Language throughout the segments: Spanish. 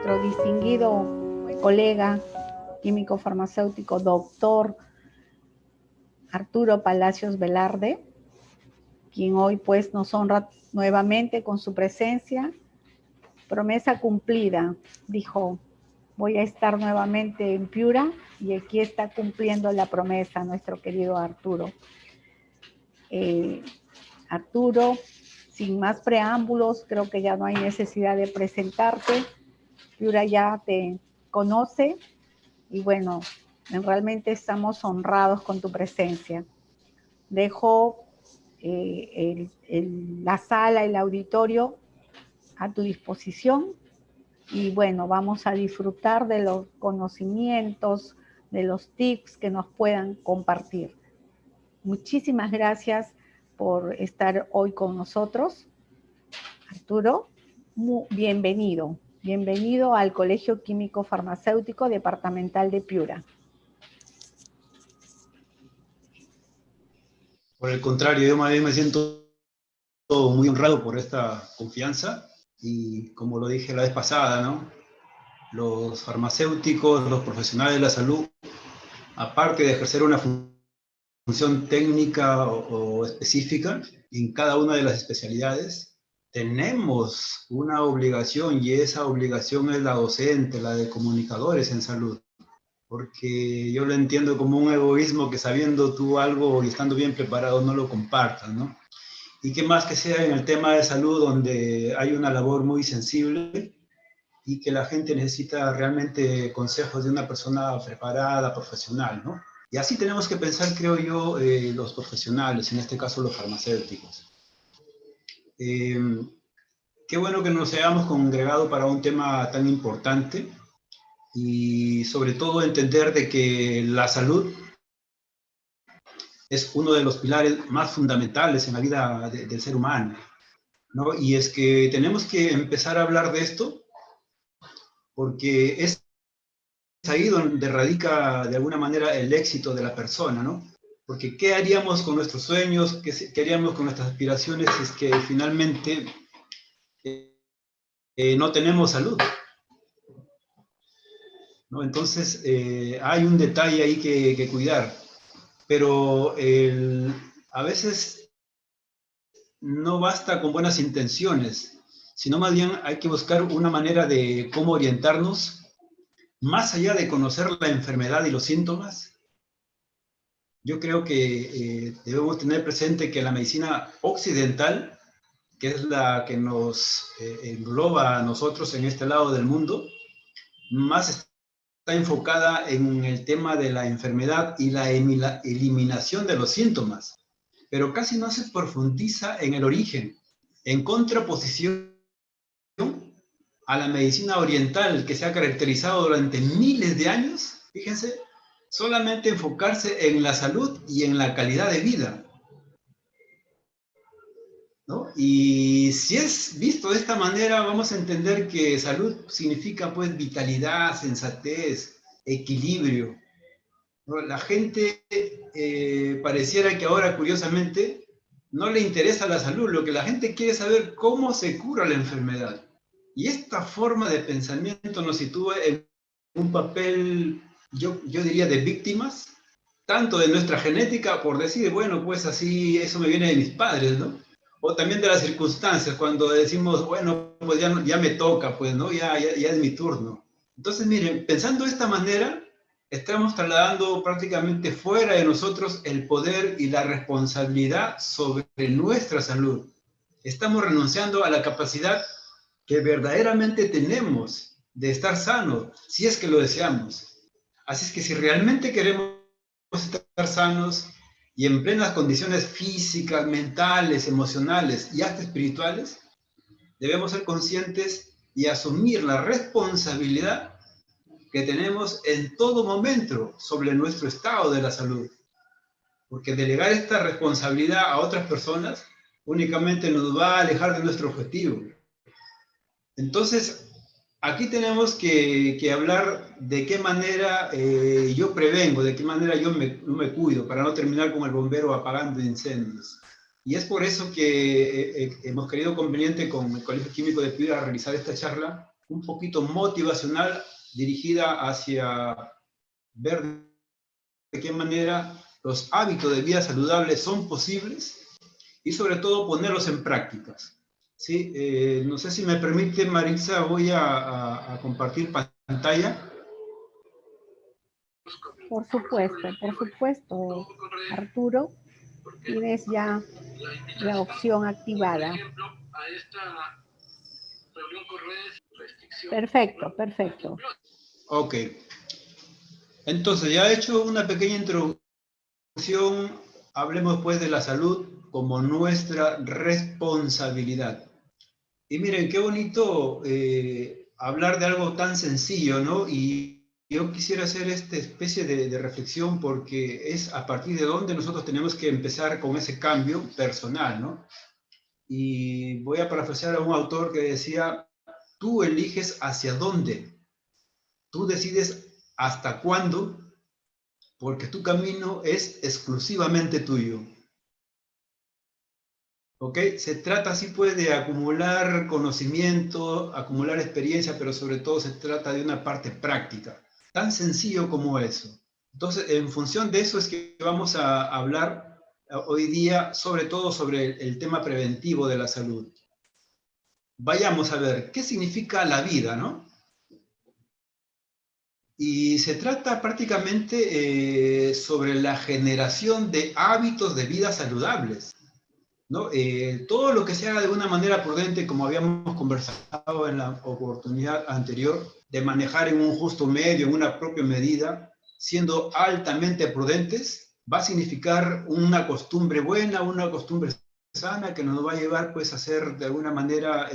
nuestro distinguido colega químico farmacéutico, doctor Arturo Palacios Velarde, quien hoy pues nos honra nuevamente con su presencia. Promesa cumplida, dijo, voy a estar nuevamente en Piura, y aquí está cumpliendo la promesa nuestro querido Arturo. Arturo, sin más preámbulos, creo que ya no hay necesidad de presentarte. Piura ya te conoce y bueno, realmente estamos honrados con tu presencia. Dejo la sala, el auditorio a tu disposición y bueno, vamos a disfrutar de los conocimientos, de los tips que nos puedan compartir. Muchísimas gracias por estar hoy con nosotros. Arturo, bienvenido. Bienvenido al Colegio Químico Farmacéutico Departamental de Piura. Por el contrario, yo más bien me siento muy honrado por esta confianza y como lo dije la vez pasada, ¿no? Los farmacéuticos, los profesionales de la salud, aparte de ejercer una función técnica o específica en cada una de las especialidades, tenemos una obligación y esa obligación es la docente, la de comunicadores en salud. Porque yo lo entiendo como un egoísmo que sabiendo tú algo y estando bien preparado no lo compartas, ¿no? Y qué más que sea en el tema de salud donde hay una labor muy sensible y que la gente necesita realmente consejos de una persona preparada, profesional, ¿no? Y así tenemos que pensar, creo yo, los profesionales, en este caso los farmacéuticos. Qué bueno que nos hayamos congregado para un tema tan importante y sobre todo entender de que la salud es uno de los pilares más fundamentales en la vida del ser humano, ¿no? Y es que tenemos que empezar a hablar de esto porque es ahí donde radica de alguna manera el éxito de la persona, ¿no? Porque ¿qué haríamos con nuestros sueños? ¿Qué haríamos con nuestras aspiraciones si es que finalmente no tenemos salud? ¿No? Entonces, hay un detalle ahí que cuidar, pero a veces no basta con buenas intenciones, sino más bien hay que buscar una manera de cómo orientarnos, más allá de conocer la enfermedad y los síntomas. Yo creo que debemos tener presente que la medicina occidental, que es la que nos engloba a nosotros en este lado del mundo, más está enfocada en el tema de la enfermedad y la eliminación de los síntomas, pero casi no se profundiza en el origen, en contraposición a la medicina oriental que se ha caracterizado durante miles de años, fíjense, solamente enfocarse en la salud y en la calidad de vida, ¿no? Y si es visto de esta manera, vamos a entender que salud significa pues vitalidad, sensatez, equilibrio, ¿no? La gente pareciera que ahora, curiosamente, no le interesa la salud, lo que la gente quiere es saber cómo se cura la enfermedad. Y esta forma de pensamiento nos sitúa en un papel, yo diría, de víctimas, tanto de nuestra genética, por decir, bueno, pues así, eso me viene de mis padres, ¿no? O también de las circunstancias, cuando decimos, bueno, pues ya me toca, pues, ¿no? Ya es mi turno. Entonces, miren, pensando de esta manera, estamos trasladando prácticamente fuera de nosotros el poder y la responsabilidad sobre nuestra salud. Estamos renunciando a la capacidad que verdaderamente tenemos de estar sanos, si es que lo deseamos. Así es que si realmente queremos estar sanos y en plenas condiciones físicas, mentales, emocionales y hasta espirituales, debemos ser conscientes y asumir la responsabilidad que tenemos en todo momento sobre nuestro estado de la salud. Porque delegar esta responsabilidad a otras personas únicamente nos va a alejar de nuestro objetivo. Entonces, aquí tenemos que hablar de qué manera yo prevengo, de qué manera yo me cuido, para no terminar como el bombero apagando incendios. Y es por eso que hemos querido conveniente con el Colegio Químico de Piura realizar esta charla, un poquito motivacional dirigida hacia ver de qué manera los hábitos de vida saludable son posibles y sobre todo ponerlos en prácticas. ¿Sí? No sé si me permite, Maritza, voy a compartir pantalla. Por supuesto, Arturo, tienes ya la opción activada. Perfecto, perfecto. Ok. Entonces, ya he hecho una pequeña introducción, hablemos pues de la salud como nuestra responsabilidad. Y miren, qué bonito hablar de algo tan sencillo, ¿no? Y yo quisiera hacer esta especie de reflexión porque es a partir de donde nosotros tenemos que empezar con ese cambio personal, ¿no? Y voy a parafrasear a un autor que decía, tú eliges hacia dónde, tú decides hasta cuándo, porque tu camino es exclusivamente tuyo. ¿Ok? Se trata así pues de acumular conocimiento, acumular experiencia, pero sobre todo se trata de una parte práctica, tan sencillo como eso. Entonces, en función de eso es que vamos a hablar hoy día, sobre todo sobre el tema preventivo de la salud. Vayamos a ver, ¿qué significa la vida, no? Y se trata prácticamente sobre la generación de hábitos de vida saludables, ¿no? Todo lo que se haga de una manera prudente, como habíamos conversado en la oportunidad anterior, de manejar en un justo medio, en una propia medida, siendo altamente prudentes, va a significar una costumbre buena, una costumbre sana que nos va a llevar pues a ser de alguna manera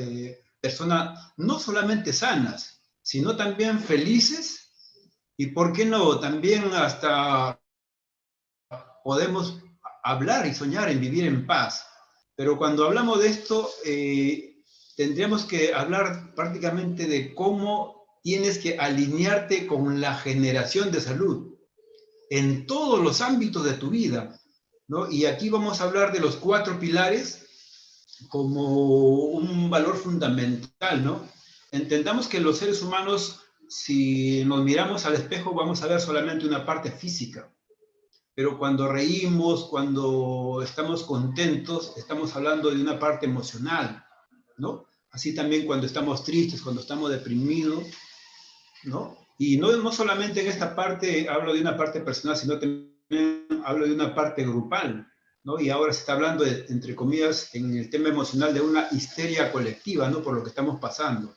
personas no solamente sanas, sino también felices y, ¿por qué no? También hasta podemos hablar y soñar en vivir en paz. Pero cuando hablamos de esto, tendríamos que hablar prácticamente de cómo tienes que alinearte con la generación de salud en todos los ámbitos de tu vida, ¿no? Y aquí vamos a hablar de los 4 pilares como un valor fundamental, ¿no? Entendamos que los seres humanos, si nos miramos al espejo, vamos a ver solamente una parte física. Pero cuando reímos, cuando estamos contentos, estamos hablando de una parte emocional, ¿no? Así también cuando estamos tristes, cuando estamos deprimidos, ¿no? Y no solamente en esta parte hablo de una parte personal, sino también hablo de una parte grupal, ¿no? Y ahora se está hablando, entre comillas, en el tema emocional de una histeria colectiva, ¿no? Por lo que estamos pasando.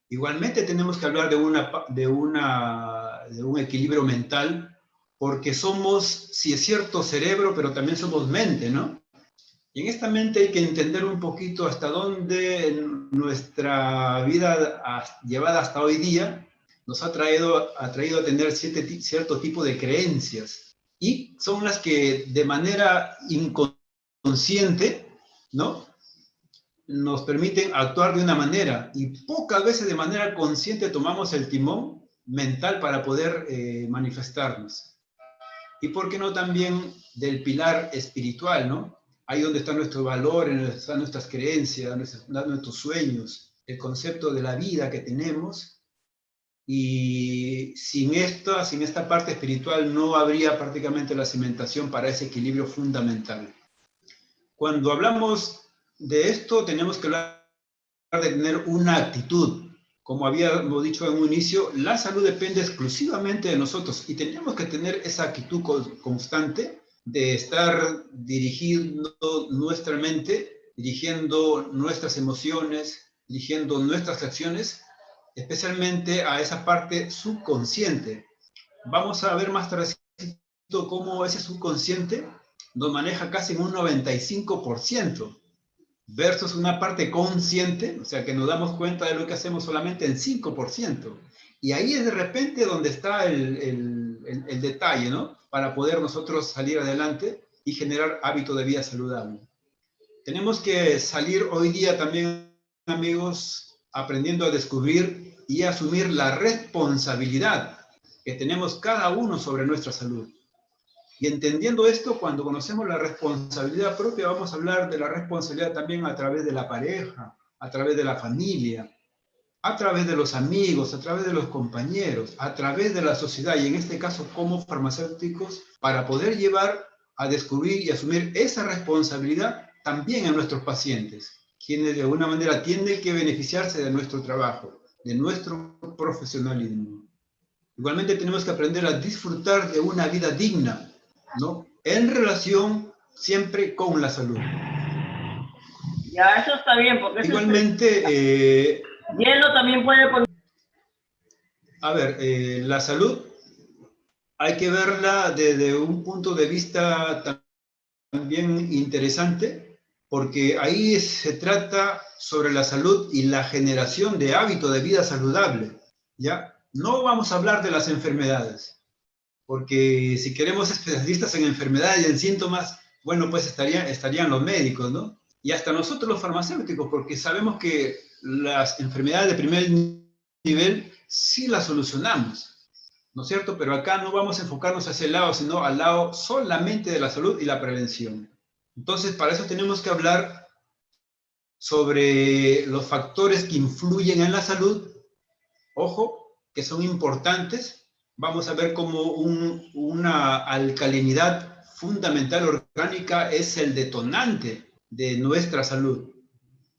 Igualmente tenemos que hablar de un equilibrio mental, porque somos, si es cierto, cerebro, pero también somos mente, ¿no? Y en esta mente hay que entender un poquito hasta dónde nuestra vida llevada hasta hoy día nos ha traído a tener cierto tipo de creencias. Y son las que de manera inconsciente, ¿no? Nos permiten actuar de una manera y pocas veces de manera consciente tomamos el timón mental para poder manifestarnos. Y por qué no también del pilar espiritual, ¿no? Ahí donde está nuestro valor, están nuestras creencias, nuestros sueños, el concepto de la vida que tenemos. Y sin esta parte espiritual no habría prácticamente la cimentación para ese equilibrio fundamental. Cuando hablamos de esto, tenemos que hablar de tener una actitud. Como habíamos dicho en un inicio, la salud depende exclusivamente de nosotros y tenemos que tener esa actitud constante de estar dirigiendo nuestra mente, dirigiendo nuestras emociones, dirigiendo nuestras acciones, especialmente a esa parte subconsciente. Vamos a ver más tardecito cómo ese subconsciente nos maneja casi en un 95%. Versus una parte consciente, o sea, que nos damos cuenta de lo que hacemos solamente en 5%. Y ahí es de repente donde está el detalle, ¿no? Para poder nosotros salir adelante y generar hábitos de vida saludable. Tenemos que salir hoy día también, amigos, aprendiendo a descubrir y asumir la responsabilidad que tenemos cada uno sobre nuestra salud. Y entendiendo esto, cuando conocemos la responsabilidad propia, vamos a hablar de la responsabilidad también a través de la pareja, a través de la familia. a través de los amigos, a través de los compañeros, a través de la sociedad, y en este caso como farmacéuticos, para poder llevar a descubrir y asumir esa responsabilidad también en nuestros pacientes, quienes de alguna manera tienen que beneficiarse de nuestro trabajo, de nuestro profesionalismo. Igualmente tenemos que aprender a disfrutar de una vida digna, ¿no? En relación siempre con la salud. Ya, eso está bien, porque eso igualmente, hielo también puede poner... A ver, la salud hay que verla desde un punto de vista también interesante, porque ahí se trata sobre la salud y la generación de hábitos de vida saludable, ¿ya? No vamos a hablar de las enfermedades, porque si queremos especialistas en enfermedades y en síntomas, bueno, pues estarían los médicos, ¿no? Y hasta nosotros los farmacéuticos, porque sabemos que las enfermedades de primer nivel sí las solucionamos, ¿no es cierto? Pero acá no vamos a enfocarnos hacia el lado, sino al lado solamente de la salud y la prevención. Entonces, para eso tenemos que hablar sobre los factores que influyen en la salud, ojo, que son importantes. Vamos a ver cómo una alcalinidad fundamental orgánica es el detonante de nuestra salud,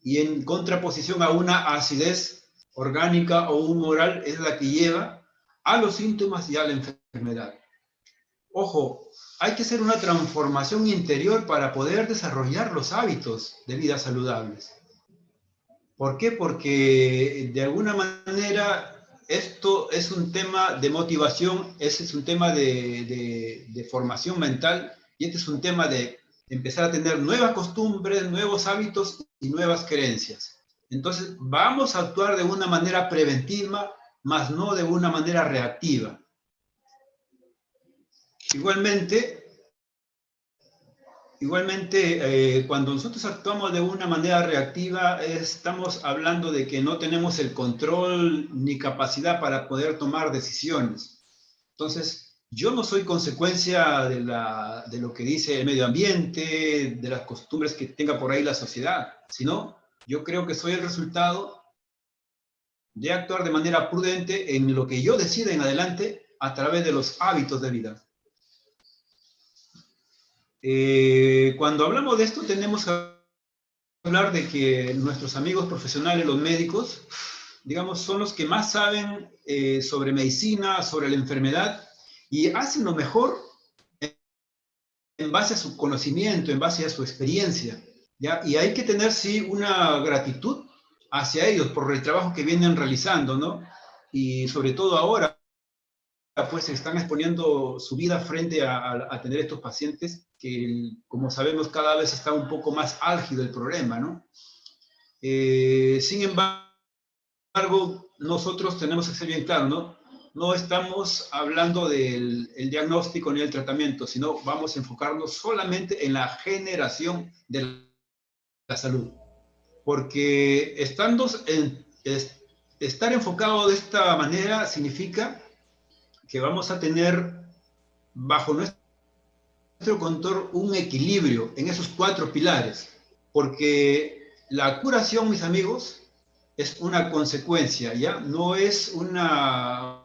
y en contraposición a una acidez orgánica o humoral es la que lleva a los síntomas y a la enfermedad. Ojo, hay que hacer una transformación interior para poder desarrollar los hábitos de vida saludables. ¿Por qué? Porque de alguna manera esto es un tema de motivación, ese es un tema de formación mental, y este es un tema de empezar a tener nuevas costumbres, nuevos hábitos y nuevas creencias. Entonces, vamos a actuar de una manera preventiva, más no de una manera reactiva. Igualmente, cuando nosotros actuamos de una manera reactiva, estamos hablando de que no tenemos el control ni capacidad para poder tomar decisiones. Entonces, yo no soy consecuencia de lo que dice el medio ambiente, de las costumbres que tenga por ahí la sociedad, sino yo creo que soy el resultado de actuar de manera prudente en lo que yo decida en adelante a través de los hábitos de vida. Cuando hablamos de esto tenemos que hablar de que nuestros amigos profesionales, los médicos, digamos, son los que más saben sobre medicina, sobre la enfermedad, y hacen lo mejor en base a su conocimiento, en base a su experiencia, ¿ya? Y hay que tener, sí, una gratitud hacia ellos por el trabajo que vienen realizando, ¿no? Y sobre todo ahora, pues se están exponiendo su vida frente a tener estos pacientes que, como sabemos, cada vez está un poco más álgido el problema, ¿no? Sin embargo, nosotros tenemos que ser bien claros, ¿no? No estamos hablando del diagnóstico ni el tratamiento, sino vamos a enfocarnos solamente en la generación de la salud. Porque estar enfocado de esta manera significa que vamos a tener bajo nuestro control un equilibrio en esos 4 pilares, porque la curación, mis amigos, es una consecuencia, ¿ya? No es una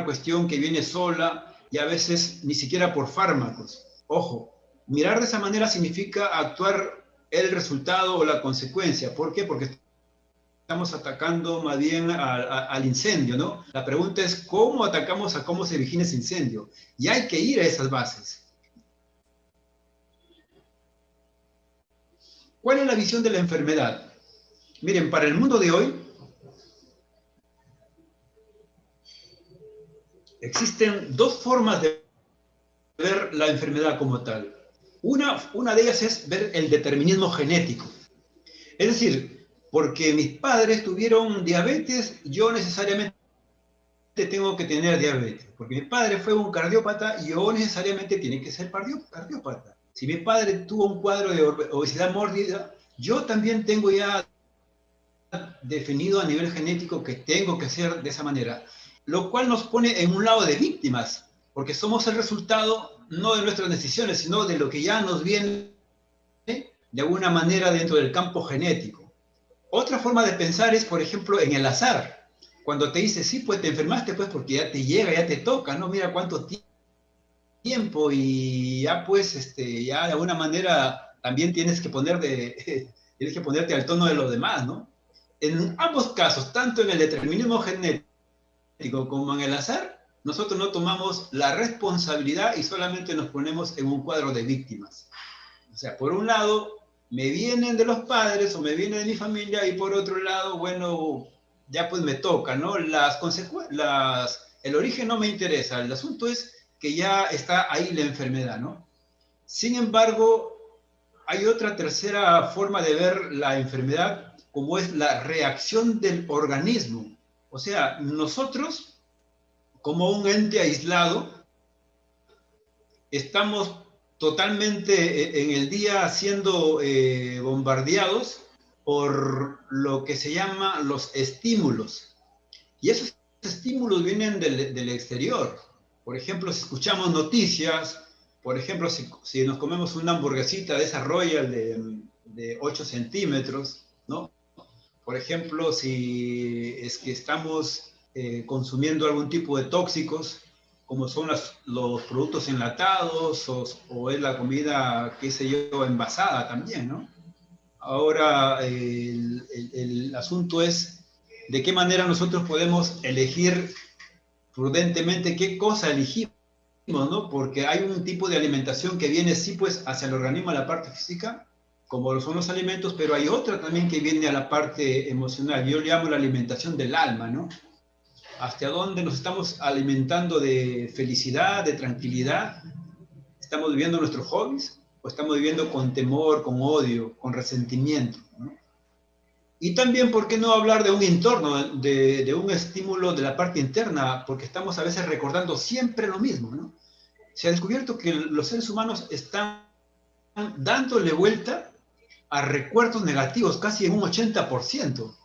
cuestión que viene sola y a veces ni siquiera por fármacos. Ojo, mirar de esa manera significa actuar el resultado o la consecuencia. ¿Por qué? Porque estamos atacando más bien al incendio, ¿no? La pregunta es cómo atacamos a cómo se origina ese incendio. Y hay que ir a esas bases. ¿Cuál es la visión de la enfermedad? Miren, para el mundo de hoy, existen 2 formas de ver la enfermedad como tal. Una de ellas es ver el determinismo genético. Es decir, porque mis padres tuvieron diabetes, yo necesariamente tengo que tener diabetes. Porque mi padre fue un cardiópata, yo necesariamente tiene que ser cardiópata. Si mi padre tuvo un cuadro de obesidad mórbida, yo también tengo ya definido a nivel genético que tengo que ser de esa manera. Lo cual nos pone en un lado de víctimas, porque somos el resultado no de nuestras decisiones, sino de lo que ya nos viene de alguna manera dentro del campo genético. Otra forma de pensar es, por ejemplo, en el azar. Cuando te dice, sí, pues te enfermaste, pues porque ya te llega, ya te toca, ¿no? Mira cuánto tiempo y ya pues, ya de alguna manera también tienes que tienes que ponerte al tono de los demás, ¿no? En ambos casos, tanto en el determinismo genético como en el azar, nosotros no tomamos la responsabilidad y solamente nos ponemos en un cuadro de víctimas. O sea, por un lado, me vienen de los padres o me viene de mi familia y por otro lado, bueno, ya pues me toca, ¿no? El origen no me interesa, el asunto es que ya está ahí la enfermedad, ¿no? Sin embargo, hay otra tercera forma de ver la enfermedad, como es la reacción del organismo. O sea, nosotros, como un ente aislado, estamos totalmente en el día siendo bombardeados por lo que se llama los estímulos. Y esos estímulos vienen del exterior. Por ejemplo, si escuchamos noticias, por ejemplo, si nos comemos una hamburguesita de esa Royal de 8 centímetros, ¿no? Por ejemplo, si es que estamos consumiendo algún tipo de tóxicos, como son los productos enlatados o es la comida, qué sé yo, envasada también, ¿no? Ahora, el asunto es de qué manera nosotros podemos elegir prudentemente qué cosa elegimos, ¿no? Porque hay un tipo de alimentación que viene, sí, pues, hacia el organismo, a la parte física, como son los alimentos, pero hay otra también que viene a la parte emocional. Yo le llamo la alimentación del alma, ¿no? Hasta dónde nos estamos alimentando de felicidad, de tranquilidad. ¿Estamos viviendo nuestros hobbies o estamos viviendo con temor, con odio, con resentimiento, ¿no? Y también, ¿por qué no hablar de un entorno, de un estímulo de la parte interna? Porque estamos a veces recordando siempre lo mismo, ¿no? Se ha descubierto que los seres humanos están dándole vuelta a recuerdos negativos, casi en un 80%.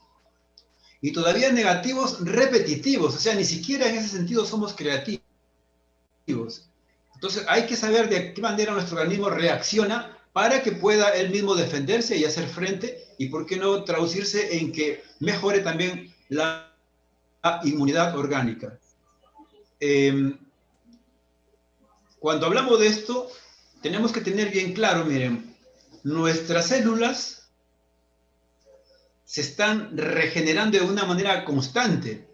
Y todavía negativos repetitivos, o sea, ni siquiera en ese sentido somos creativos. Entonces hay que saber de qué manera nuestro organismo reacciona para que pueda él mismo defenderse y hacer frente, y por qué no traducirse en que mejore también la inmunidad orgánica. Cuando hablamos de esto, tenemos que tener bien claro, miren, nuestras células se están regenerando de una manera constante.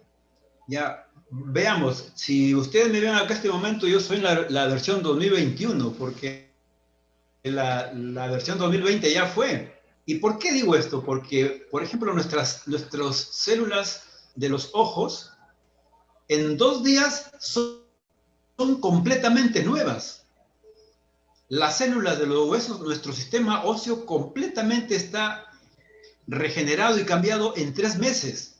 Ya, veamos, si ustedes me ven acá en este momento, yo soy la versión 2021, porque la versión 2020 ya fue. ¿Y por qué digo esto? Porque, por ejemplo, nuestras células de los ojos, en 2 días son completamente nuevas. Las células de los huesos, nuestro sistema óseo completamente está regenerado y cambiado en 3 meses.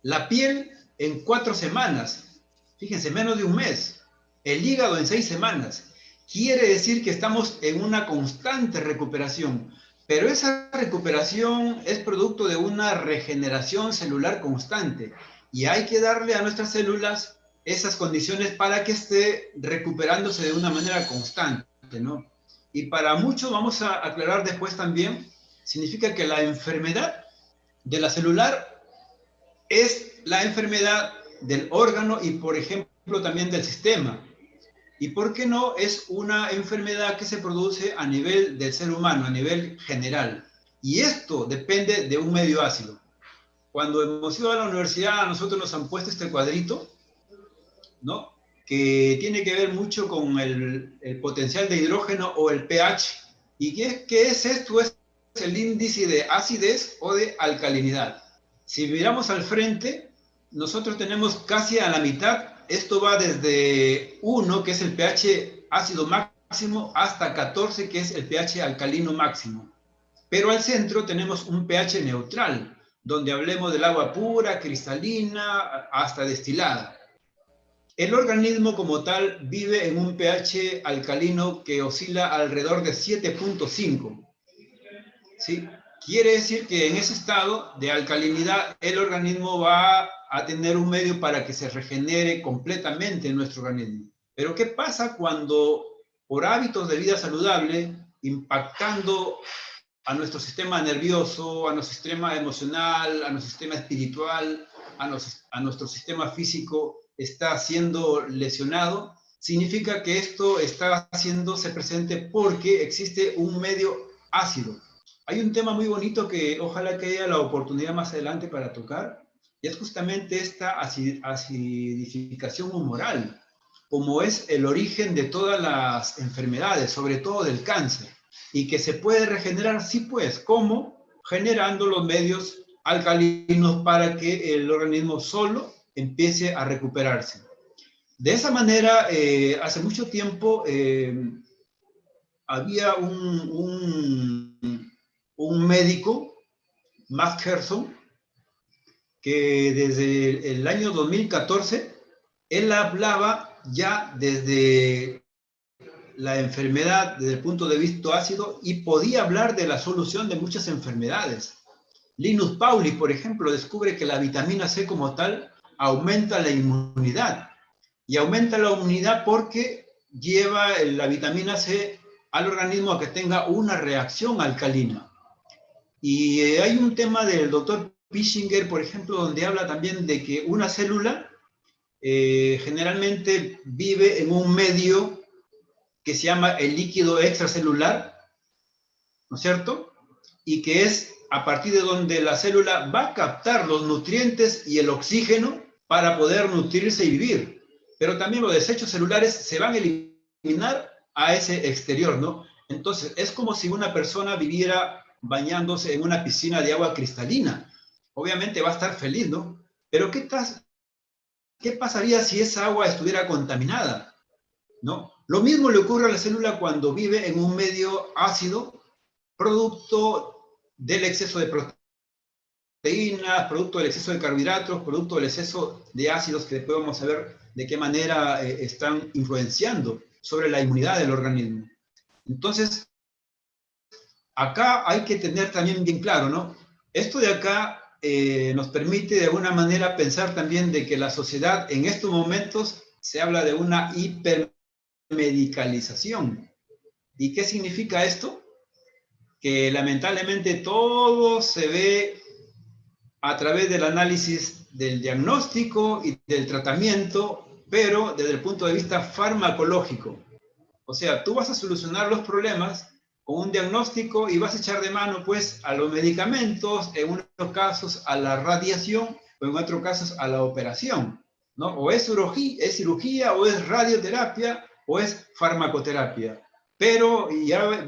La piel en 4 semanas. Fíjense, menos de un mes. El hígado en 6 semanas. Quiere decir que estamos en una constante recuperación, pero esa recuperación es producto de una regeneración celular constante y hay que darle a nuestras células esas condiciones para que esté recuperándose de una manera constante, ¿no? Y para muchos, vamos a aclarar después también, significa que la enfermedad de la celular es la enfermedad del órgano y, por ejemplo, también del sistema. ¿Y por qué no? Es una enfermedad que se produce a nivel del ser humano, a nivel general. Y esto depende de un medio ácido. Cuando hemos ido a la universidad, a nosotros nos han puesto este cuadrito, ¿no? Que tiene que ver mucho con el potencial de hidrógeno o el pH. ¿Y qué es esto? Es el índice de acidez o de alcalinidad. Si miramos al frente, nosotros tenemos casi a la mitad. Esto va desde 1, que es el pH ácido máximo, hasta 14, que es el pH alcalino máximo. Pero al centro tenemos un pH neutral, donde hablemos del agua pura, cristalina, hasta destilada. El organismo como tal vive en un pH alcalino que oscila alrededor de 7.5. ¿Sí? Quiere decir que en ese estado de alcalinidad el organismo va a tener un medio para que se regenere completamente en nuestro organismo. Pero ¿qué pasa cuando por hábitos de vida saludable, impactando a nuestro sistema nervioso, a nuestro sistema emocional, a nuestro sistema espiritual, a nuestro sistema físico está siendo lesionado, significa que esto está haciéndose presente porque existe un medio ácido. Hay un tema muy bonito que ojalá que haya la oportunidad más adelante para tocar, y es justamente esta acidificación humoral, como es el origen de todas las enfermedades, sobre todo del cáncer, y que se puede regenerar, sí pues, ¿cómo? Generando los medios alcalinos para que el organismo solo empiece a recuperarse. De esa manera, hace mucho tiempo había un médico, Max Gerson, que desde el año 2014, él hablaba ya desde la enfermedad desde el punto de vista ácido y podía hablar de la solución de muchas enfermedades. Linus Pauling, por ejemplo, descubre que la vitamina C como tal aumenta la inmunidad. Y aumenta la inmunidad porque lleva la vitamina C al organismo a que tenga una reacción alcalina. Y hay un tema del doctor Pischinger, por ejemplo, donde habla también de que una célula generalmente vive en un medio que se llama el líquido extracelular, ¿no es cierto? Y que es a partir de donde la célula va a captar los nutrientes y el oxígeno para poder nutrirse y vivir. Pero también los desechos celulares se van a eliminar a ese exterior, ¿no? Entonces, es como si una persona viviera bañándose en una piscina de agua cristalina. Obviamente va a estar feliz, ¿no? Pero ¿qué pasaría si esa agua estuviera contaminada? ¿No? Lo mismo le ocurre a la célula cuando vive en un medio ácido, producto del exceso de proteínas, producto del exceso de carbohidratos, producto del exceso de ácidos, que después vamos a ver de qué manera están influenciando sobre la inmunidad del organismo. Entonces, acá hay que tener también bien claro, ¿no? Esto de acá nos permite de alguna manera pensar también de que la sociedad en estos momentos se habla de una hipermedicalización. ¿Y qué significa esto? Que lamentablemente todo se ve a través del análisis del diagnóstico y del tratamiento, pero desde el punto de vista farmacológico. O sea, tú vas a solucionar los problemas con un diagnóstico y vas a echar de mano, pues, a los medicamentos, en unos casos a la radiación, o en otros casos a la operación, ¿no? O es cirugía, o es radioterapia, o es farmacoterapia. Pero ya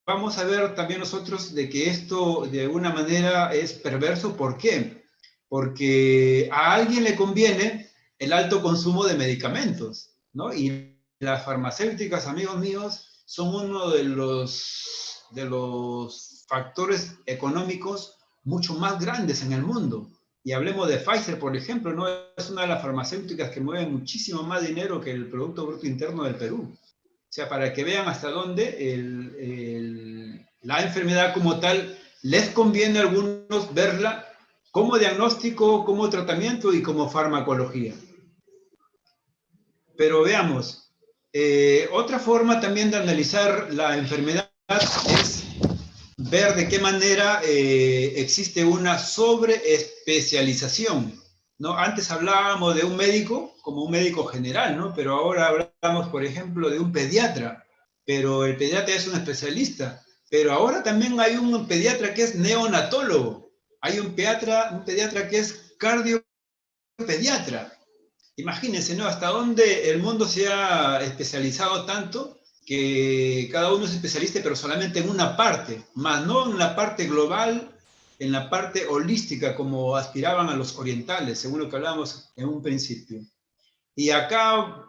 vamos a ver también nosotros de que esto de alguna manera es perverso. ¿Por qué? Porque a alguien le conviene el alto consumo de medicamentos, ¿no? Y las farmacéuticas, amigos míos, son uno de los factores económicos mucho más grandes en el mundo. Y hablemos de Pfizer, por ejemplo, ¿no? Es una de las farmacéuticas que mueve muchísimo más dinero que el Producto Bruto Interno del Perú. O sea, para que vean hasta dónde la enfermedad como tal les conviene a algunos verla como diagnóstico, como tratamiento y como farmacología. Pero veamos, otra forma también de analizar la enfermedad es ver de qué manera existe una sobreespecialización, ¿no? Antes hablábamos de un médico como un médico general, ¿no? Pero ahora hablamos, por ejemplo, de un pediatra, pero el pediatra es un especialista. Pero ahora también hay un pediatra que es neonatólogo, hay un pediatra que es cardiopediatra. Imagínense, ¿no? Hasta dónde el mundo se ha especializado tanto que cada uno es especialista, pero solamente en una parte, más no en la parte global, en la parte holística, como aspiraban a los orientales, según lo que hablábamos en un principio. Y acá,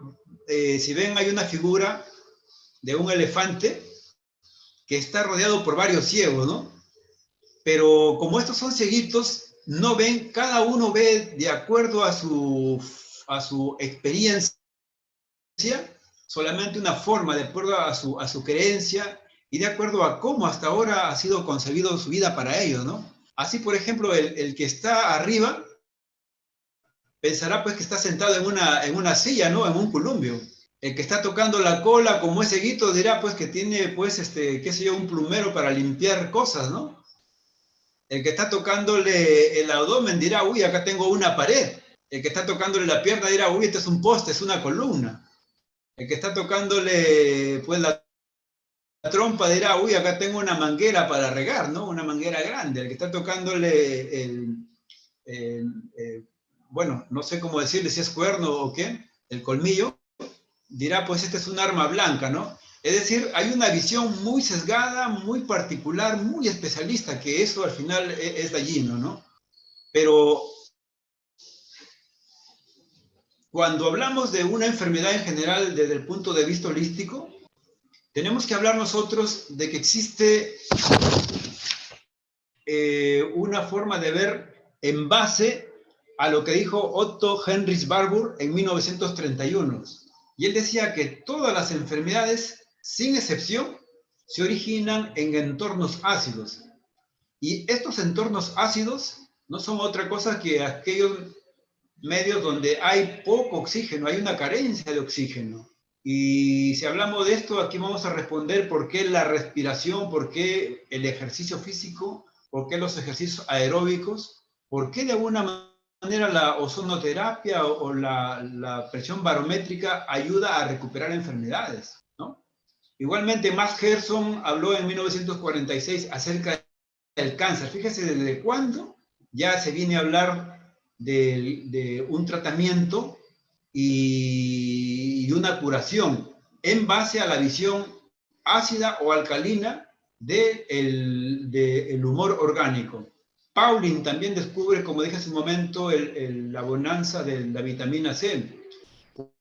si ven, hay una figura de un elefante que está rodeado por varios ciegos, ¿no? Pero como estos son cieguitos, no ven, cada uno ve de acuerdo a su experiencia, solamente una forma, de acuerdo a su creencia y de acuerdo a cómo hasta ahora ha sido concebido su vida para ellos, ¿no? Así, por ejemplo, el que está arriba pensará pues que está sentado en una silla, ¿no? En un columpio. El que está tocando la cola, como ese guito, dirá pues que tiene, pues, qué sé yo, un plumero para limpiar cosas, ¿no? El que está tocándole el abdomen dirá, uy, acá tengo una pared. El que está tocándole la pierna dirá, uy, este es un poste, es una columna. El que está tocándole, pues, la trompa dirá, uy, acá tengo una manguera para regar, ¿no? Una manguera grande. El que está tocándole bueno, no sé cómo decirle si es cuerno o qué, el colmillo, dirá, pues este es un arma blanca, ¿no? Es decir, hay una visión muy sesgada, muy particular, muy especialista, que eso al final es dañino, ¿no? Pero cuando hablamos de una enfermedad en general desde el punto de vista holístico, tenemos que hablar nosotros de que existe una forma de ver en base a lo que dijo Otto Heinrich Warburg en 1931. Y él decía que todas las enfermedades, sin excepción, se originan en entornos ácidos. Y estos entornos ácidos no son otra cosa que aquellos medios donde hay poco oxígeno, hay una carencia de oxígeno. Y si hablamos de esto, aquí vamos a responder por qué la respiración, por qué el ejercicio físico, por qué los ejercicios aeróbicos, por qué de alguna manera la ozonoterapia o la presión barométrica ayuda a recuperar enfermedades, ¿no? Igualmente, Max Gerson habló en 1946 acerca del cáncer. Fíjese desde cuándo ya se viene a hablar de un tratamiento y una curación en base a la visión ácida o alcalina del humor orgánico. Pauling también descubre, como dije hace un momento, la bonanza de la vitamina C.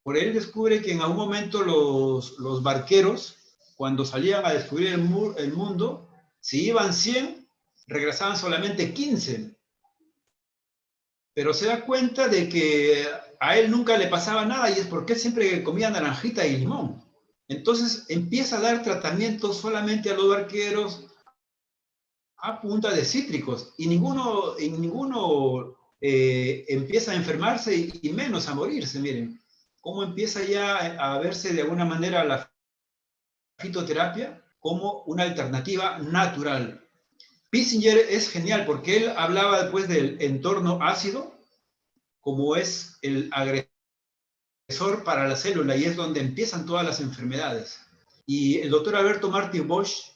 Por él descubre que en algún momento los barqueros, cuando salían a descubrir el mundo, si iban 100, regresaban solamente 15. Pero se da cuenta de que a él nunca le pasaba nada y es porque él siempre comía naranjita y limón. Entonces empieza a dar tratamiento solamente a los barqueros a punta de cítricos y ninguno empieza a enfermarse y menos a morirse. Miren, cómo empieza ya a verse de alguna manera la fitoterapia como una alternativa natural. Pissinger es genial porque él hablaba después del entorno ácido como es el agresor para la célula y es donde empiezan todas las enfermedades. Y el doctor Alberto Martin Bosch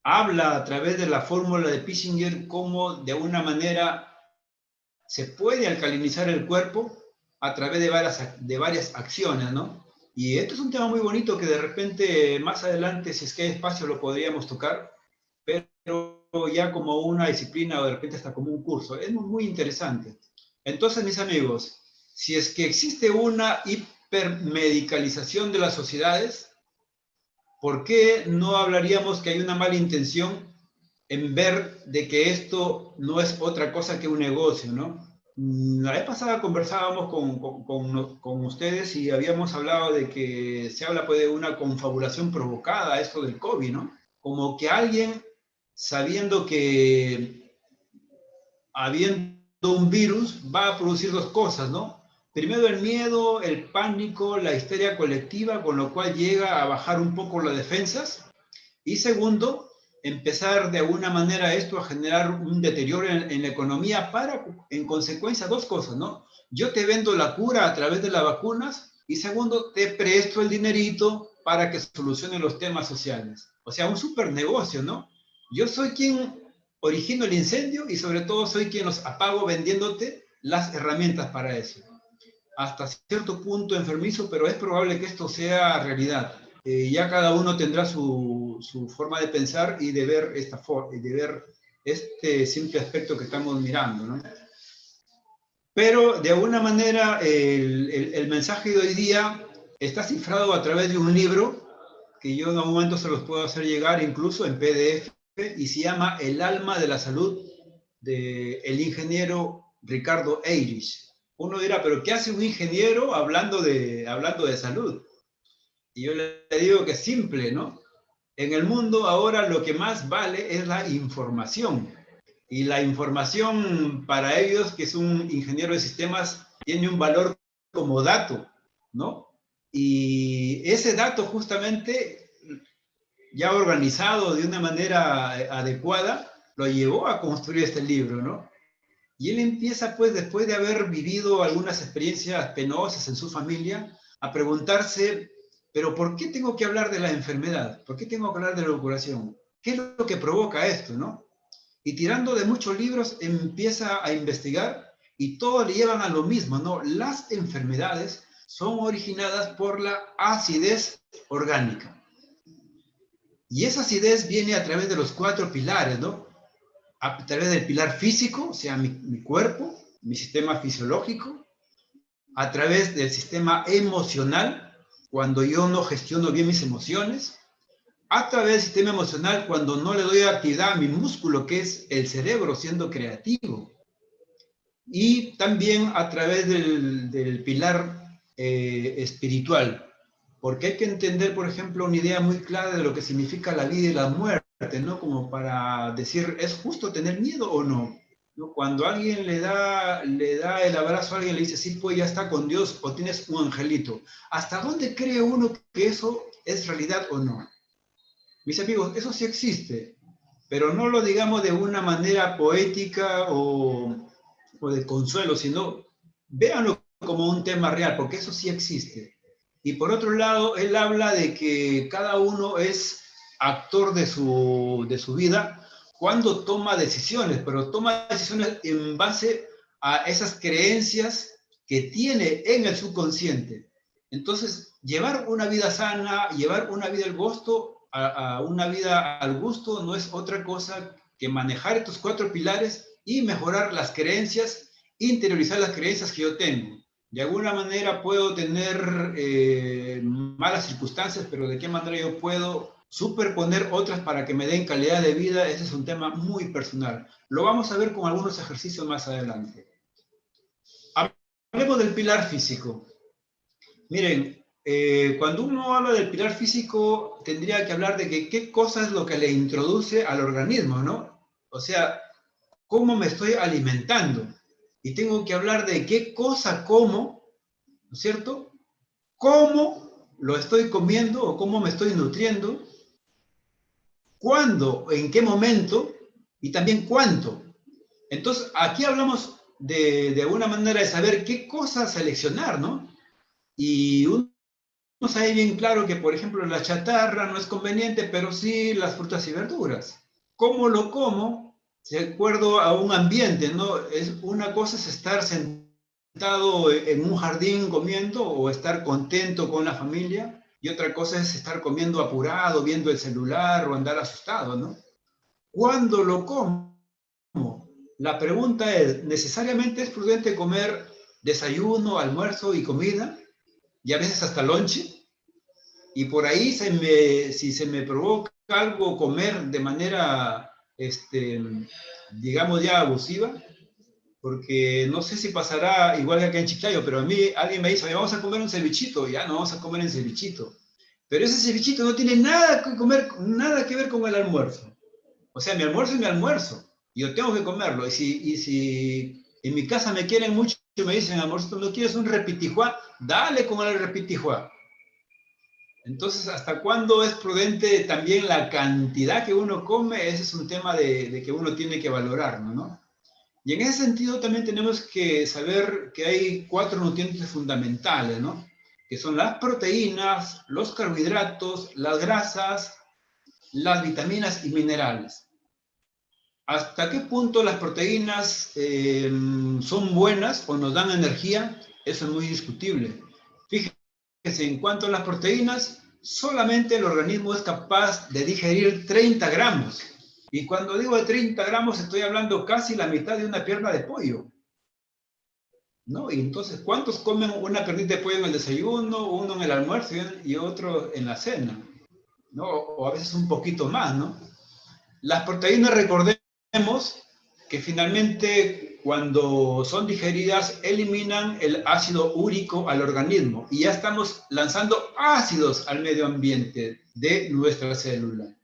habla a través de la fórmula de Pissinger cómo de una manera se puede alcalinizar el cuerpo a través de varias acciones, ¿no? Y esto es un tema muy bonito que de repente más adelante, si es que hay espacio, lo podríamos tocar, pero ya como una disciplina o de repente hasta como un curso. Es muy interesante. Entonces, mis amigos, si es que existe una hipermedicalización de las sociedades, ¿por qué no hablaríamos que hay una mala intención en ver de que esto no es otra cosa que un negocio, ¿no? La vez pasada conversábamos con ustedes y habíamos hablado de que se habla pues, de una confabulación provocada a esto del COVID, ¿no? Como que alguien, sabiendo que habiendo un virus, va a producir dos cosas, ¿no? Primero el miedo, el pánico, la histeria colectiva, con lo cual llega a bajar un poco las defensas. Y segundo, empezar de alguna manera esto a generar un deterioro en la economía para, en consecuencia, dos cosas, ¿no? Yo te vendo la cura a través de las vacunas y segundo, te presto el dinerito para que solucione los temas sociales. O sea, un super negocio, ¿no? Yo soy quien origino el incendio y sobre todo soy quien los apago vendiéndote las herramientas para eso. Hasta cierto punto enfermizo, pero es probable que esto sea realidad. Ya cada uno tendrá su forma de pensar y de ver este simple aspecto que estamos mirando, ¿no? Pero de alguna manera el mensaje de hoy día está cifrado a través de un libro que yo en algún momento se los puedo hacer llegar incluso en PDF y se llama El alma de la salud del ingeniero Ricardo Eirich. Uno dirá, pero ¿qué hace un ingeniero hablando de salud? Y yo le digo que es simple, ¿no? En el mundo ahora lo que más vale es la información. Y la información para ellos, que es un ingeniero de sistemas, tiene un valor como dato, ¿no? Y ese dato justamente, ya organizado de una manera adecuada, lo llevó a construir este libro, ¿no? Y él empieza, pues, después de haber vivido algunas experiencias penosas en su familia, a preguntarse, pero ¿por qué tengo que hablar de la enfermedad? ¿Por qué tengo que hablar de la curación? ¿Qué es lo que provoca esto, no? Y tirando de muchos libros, empieza a investigar y todo le llevan a lo mismo, ¿no? Las enfermedades son originadas por la acidez orgánica. Y esa acidez viene a través de los 4 pilares, ¿no? A través del pilar físico, o sea, mi cuerpo, mi sistema fisiológico, a través del sistema emocional, cuando yo no gestiono bien mis emociones, a través del sistema emocional, cuando no le doy actividad a mi músculo, que es el cerebro, siendo creativo, y también a través del pilar espiritual, porque hay que entender, por ejemplo, una idea muy clara de lo que significa la vida y la muerte, ¿no? Como para decir, ¿es justo tener miedo o no? ¿No? Cuando alguien le da el abrazo a alguien, le dice, sí, pues ya está con Dios, o tienes un angelito. ¿Hasta dónde cree uno que eso es realidad o no? Mis amigos, eso sí existe, pero no lo digamos de una manera poética o de consuelo, sino véanlo como un tema real, porque eso sí existe. Y por otro lado, él habla de que cada uno es actor de su vida cuando toma decisiones, pero toma decisiones en base a esas creencias que tiene en el subconsciente. Entonces, llevar una vida sana, llevar una vida al gusto, a una vida al gusto no es otra cosa que manejar estos 4 pilares y mejorar las creencias, interiorizar las creencias que yo tengo. De alguna manera puedo tener malas circunstancias, pero de qué manera yo puedo superponer otras para que me den calidad de vida, ese es un tema muy personal. Lo vamos a ver con algunos ejercicios más adelante. Hablemos del pilar físico. Miren, cuando uno habla del pilar físico, tendría que hablar de que qué cosa es lo que le introduce al organismo, ¿no? O sea, cómo me estoy alimentando. Y tengo que hablar de qué cosa como, ¿no es cierto? Cómo lo estoy comiendo o cómo me estoy nutriendo, cuándo, en qué momento y también cuánto. Entonces, aquí hablamos de alguna manera de saber qué cosas seleccionar, ¿no? Y uno sabe bien claro que, por ejemplo, la chatarra no es conveniente, pero sí las frutas y verduras. ¿Cómo lo como? De acuerdo a un ambiente, ¿no? Una cosa es estar sentado en un jardín comiendo o estar contento con la familia, y otra cosa es estar comiendo apurado, viendo el celular o andar asustado, ¿no? ¿Cuándo lo como? La pregunta es, ¿necesariamente es prudente comer desayuno, almuerzo y comida? Y a veces hasta lonche. Y por ahí, si se me provoca algo comer de manera, digamos, ya abusiva, porque no sé si pasará igual que acá en Chiclayo, pero a mí alguien me dice, vamos a comer un cevichito, ya no vamos a comer un cevichito. Pero ese cevichito no tiene nada que ver con el almuerzo. O sea, mi almuerzo es mi almuerzo. Yo tengo que comerlo. Y si en mi casa me quieren mucho y me dicen, almuerzo, ¿no quieres un repitijuá? Dale con el repitijuá. Entonces, ¿hasta cuándo es prudente también la cantidad que uno come? Ese es un tema de que uno tiene que valorar, ¿no? Y en ese sentido también tenemos que saber que hay 4 nutrientes fundamentales, ¿no? Que son las proteínas, los carbohidratos, las grasas, las vitaminas y minerales. ¿Hasta qué punto las proteínas son buenas o nos dan energía? Eso es muy discutible. Fíjense, en cuanto a las proteínas, solamente el organismo es capaz de digerir 30 gramos. Y cuando digo de 30 gramos, estoy hablando casi la mitad de una pierna de pollo, ¿no? Y entonces, ¿cuántos comen una piernita de pollo en el desayuno, uno en el almuerzo y otro en la cena? ¿No? O a veces un poquito más, ¿no? Las proteínas, recordemos que finalmente cuando son digeridas eliminan el ácido úrico al organismo y ya estamos lanzando ácidos al medio ambiente de nuestra célula,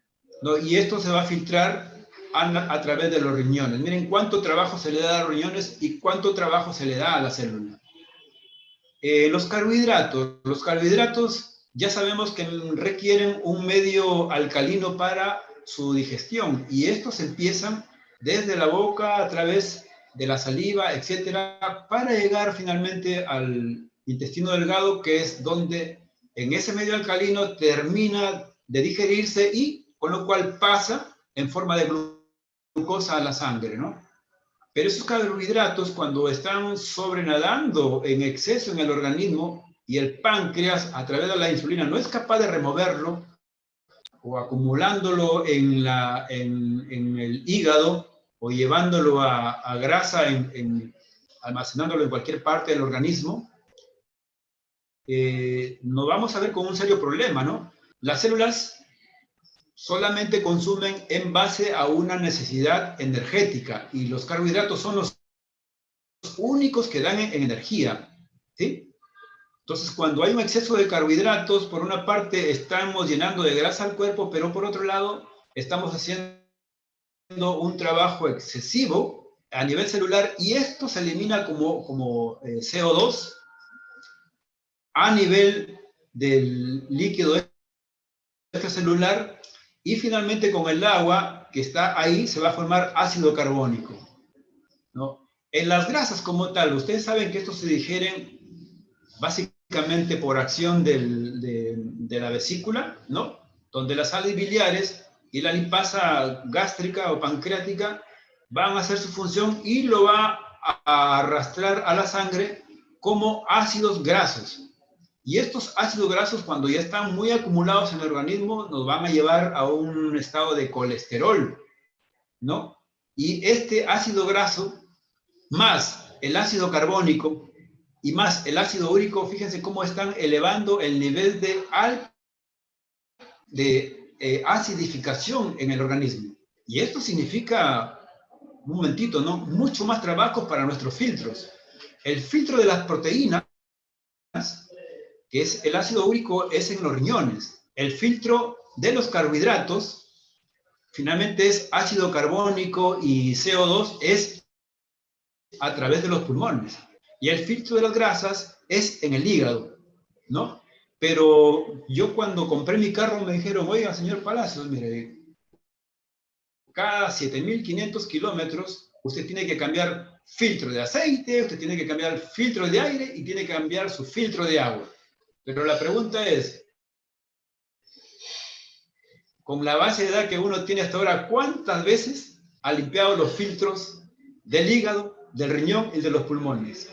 ¿no? Y esto se va a filtrar a través de los riñones. Miren cuánto trabajo se le da a los riñones y cuánto trabajo se le da a la célula. Los carbohidratos ya sabemos que requieren un medio alcalino para su digestión, y estos empiezan desde la boca, a través de la saliva, etcétera, para llegar finalmente al intestino delgado, que es donde en ese medio alcalino termina de digerirse y con lo cual pasa en forma de glucosa a la sangre, ¿no? Pero esos carbohidratos, cuando están sobrenadando en exceso en el organismo y el páncreas, a través de la insulina, no es capaz de removerlo o acumulándolo en el hígado o llevándolo a grasa, almacenándolo en cualquier parte del organismo, nos vamos a ver con un serio problema, ¿no? Las células solamente consumen en base a una necesidad energética y los carbohidratos son los únicos que dan en energía, ¿sí? Entonces, cuando hay un exceso de carbohidratos, por una parte estamos llenando de grasa al cuerpo, pero por otro lado estamos haciendo un trabajo excesivo a nivel celular y esto se elimina como CO2 a nivel del líquido extracelular, y finalmente con el agua que está ahí se va a formar ácido carbónico, ¿no? En las grasas como tal, ustedes saben que estos se digieren básicamente por acción de la vesícula, ¿no? Donde las sales biliares y la lipasa gástrica o pancreática van a hacer su función y lo va a arrastrar a la sangre como ácidos grasos. Y estos ácidos grasos, cuando ya están muy acumulados en el organismo, nos van a llevar a un estado de colesterol, ¿no? Y este ácido graso, más el ácido carbónico y más el ácido úrico, fíjense cómo están elevando el nivel de acidificación en el organismo. Y esto significa, un momentito, ¿no? Mucho más trabajo para nuestros filtros. El filtro de las proteínas, que es el ácido úrico, es en los riñones. El filtro de los carbohidratos, finalmente es ácido carbónico y CO2, es a través de los pulmones. Y el filtro de las grasas es en el hígado, ¿no? Pero yo cuando compré mi carro me dijeron, oiga, señor Palacios, mire, cada 7.500 kilómetros usted tiene que cambiar filtro de aceite, usted tiene que cambiar filtro de aire y tiene que cambiar su filtro de agua. Pero la pregunta es, con la base de edad que uno tiene hasta ahora, ¿cuántas veces ha limpiado los filtros del hígado, del riñón y de los pulmones?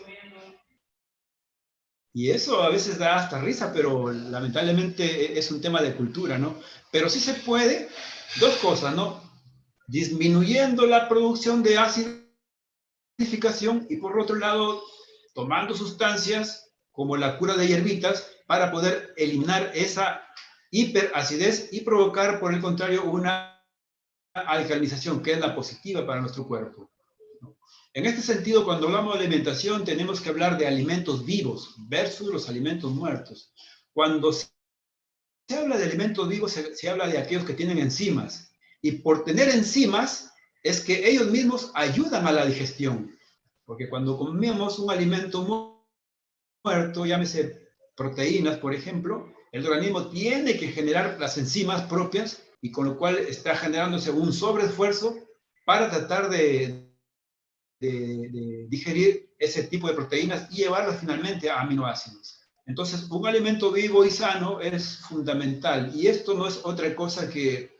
Y eso a veces da hasta risa, pero lamentablemente es un tema de cultura, ¿no? Pero sí se puede, dos cosas, ¿no? Disminuyendo la producción de acidificación y por otro lado, tomando sustancias como la cura de hierbitas para poder eliminar esa hiperacidez y provocar, por el contrario, una alcalinización, que es la positiva para nuestro cuerpo. En este sentido, cuando hablamos de alimentación, tenemos que hablar de alimentos vivos versus los alimentos muertos. Cuando se habla de alimentos vivos, se habla de aquellos que tienen enzimas. Y por tener enzimas, es que ellos mismos ayudan a la digestión. Porque cuando comemos un alimento muerto, llámese proteínas, por ejemplo, el organismo tiene que generar las enzimas propias y con lo cual está generándose un sobreesfuerzo para tratar de digerir ese tipo de proteínas y llevarlas finalmente a aminoácidos. Entonces, un alimento vivo y sano es fundamental. Y esto no es otra cosa que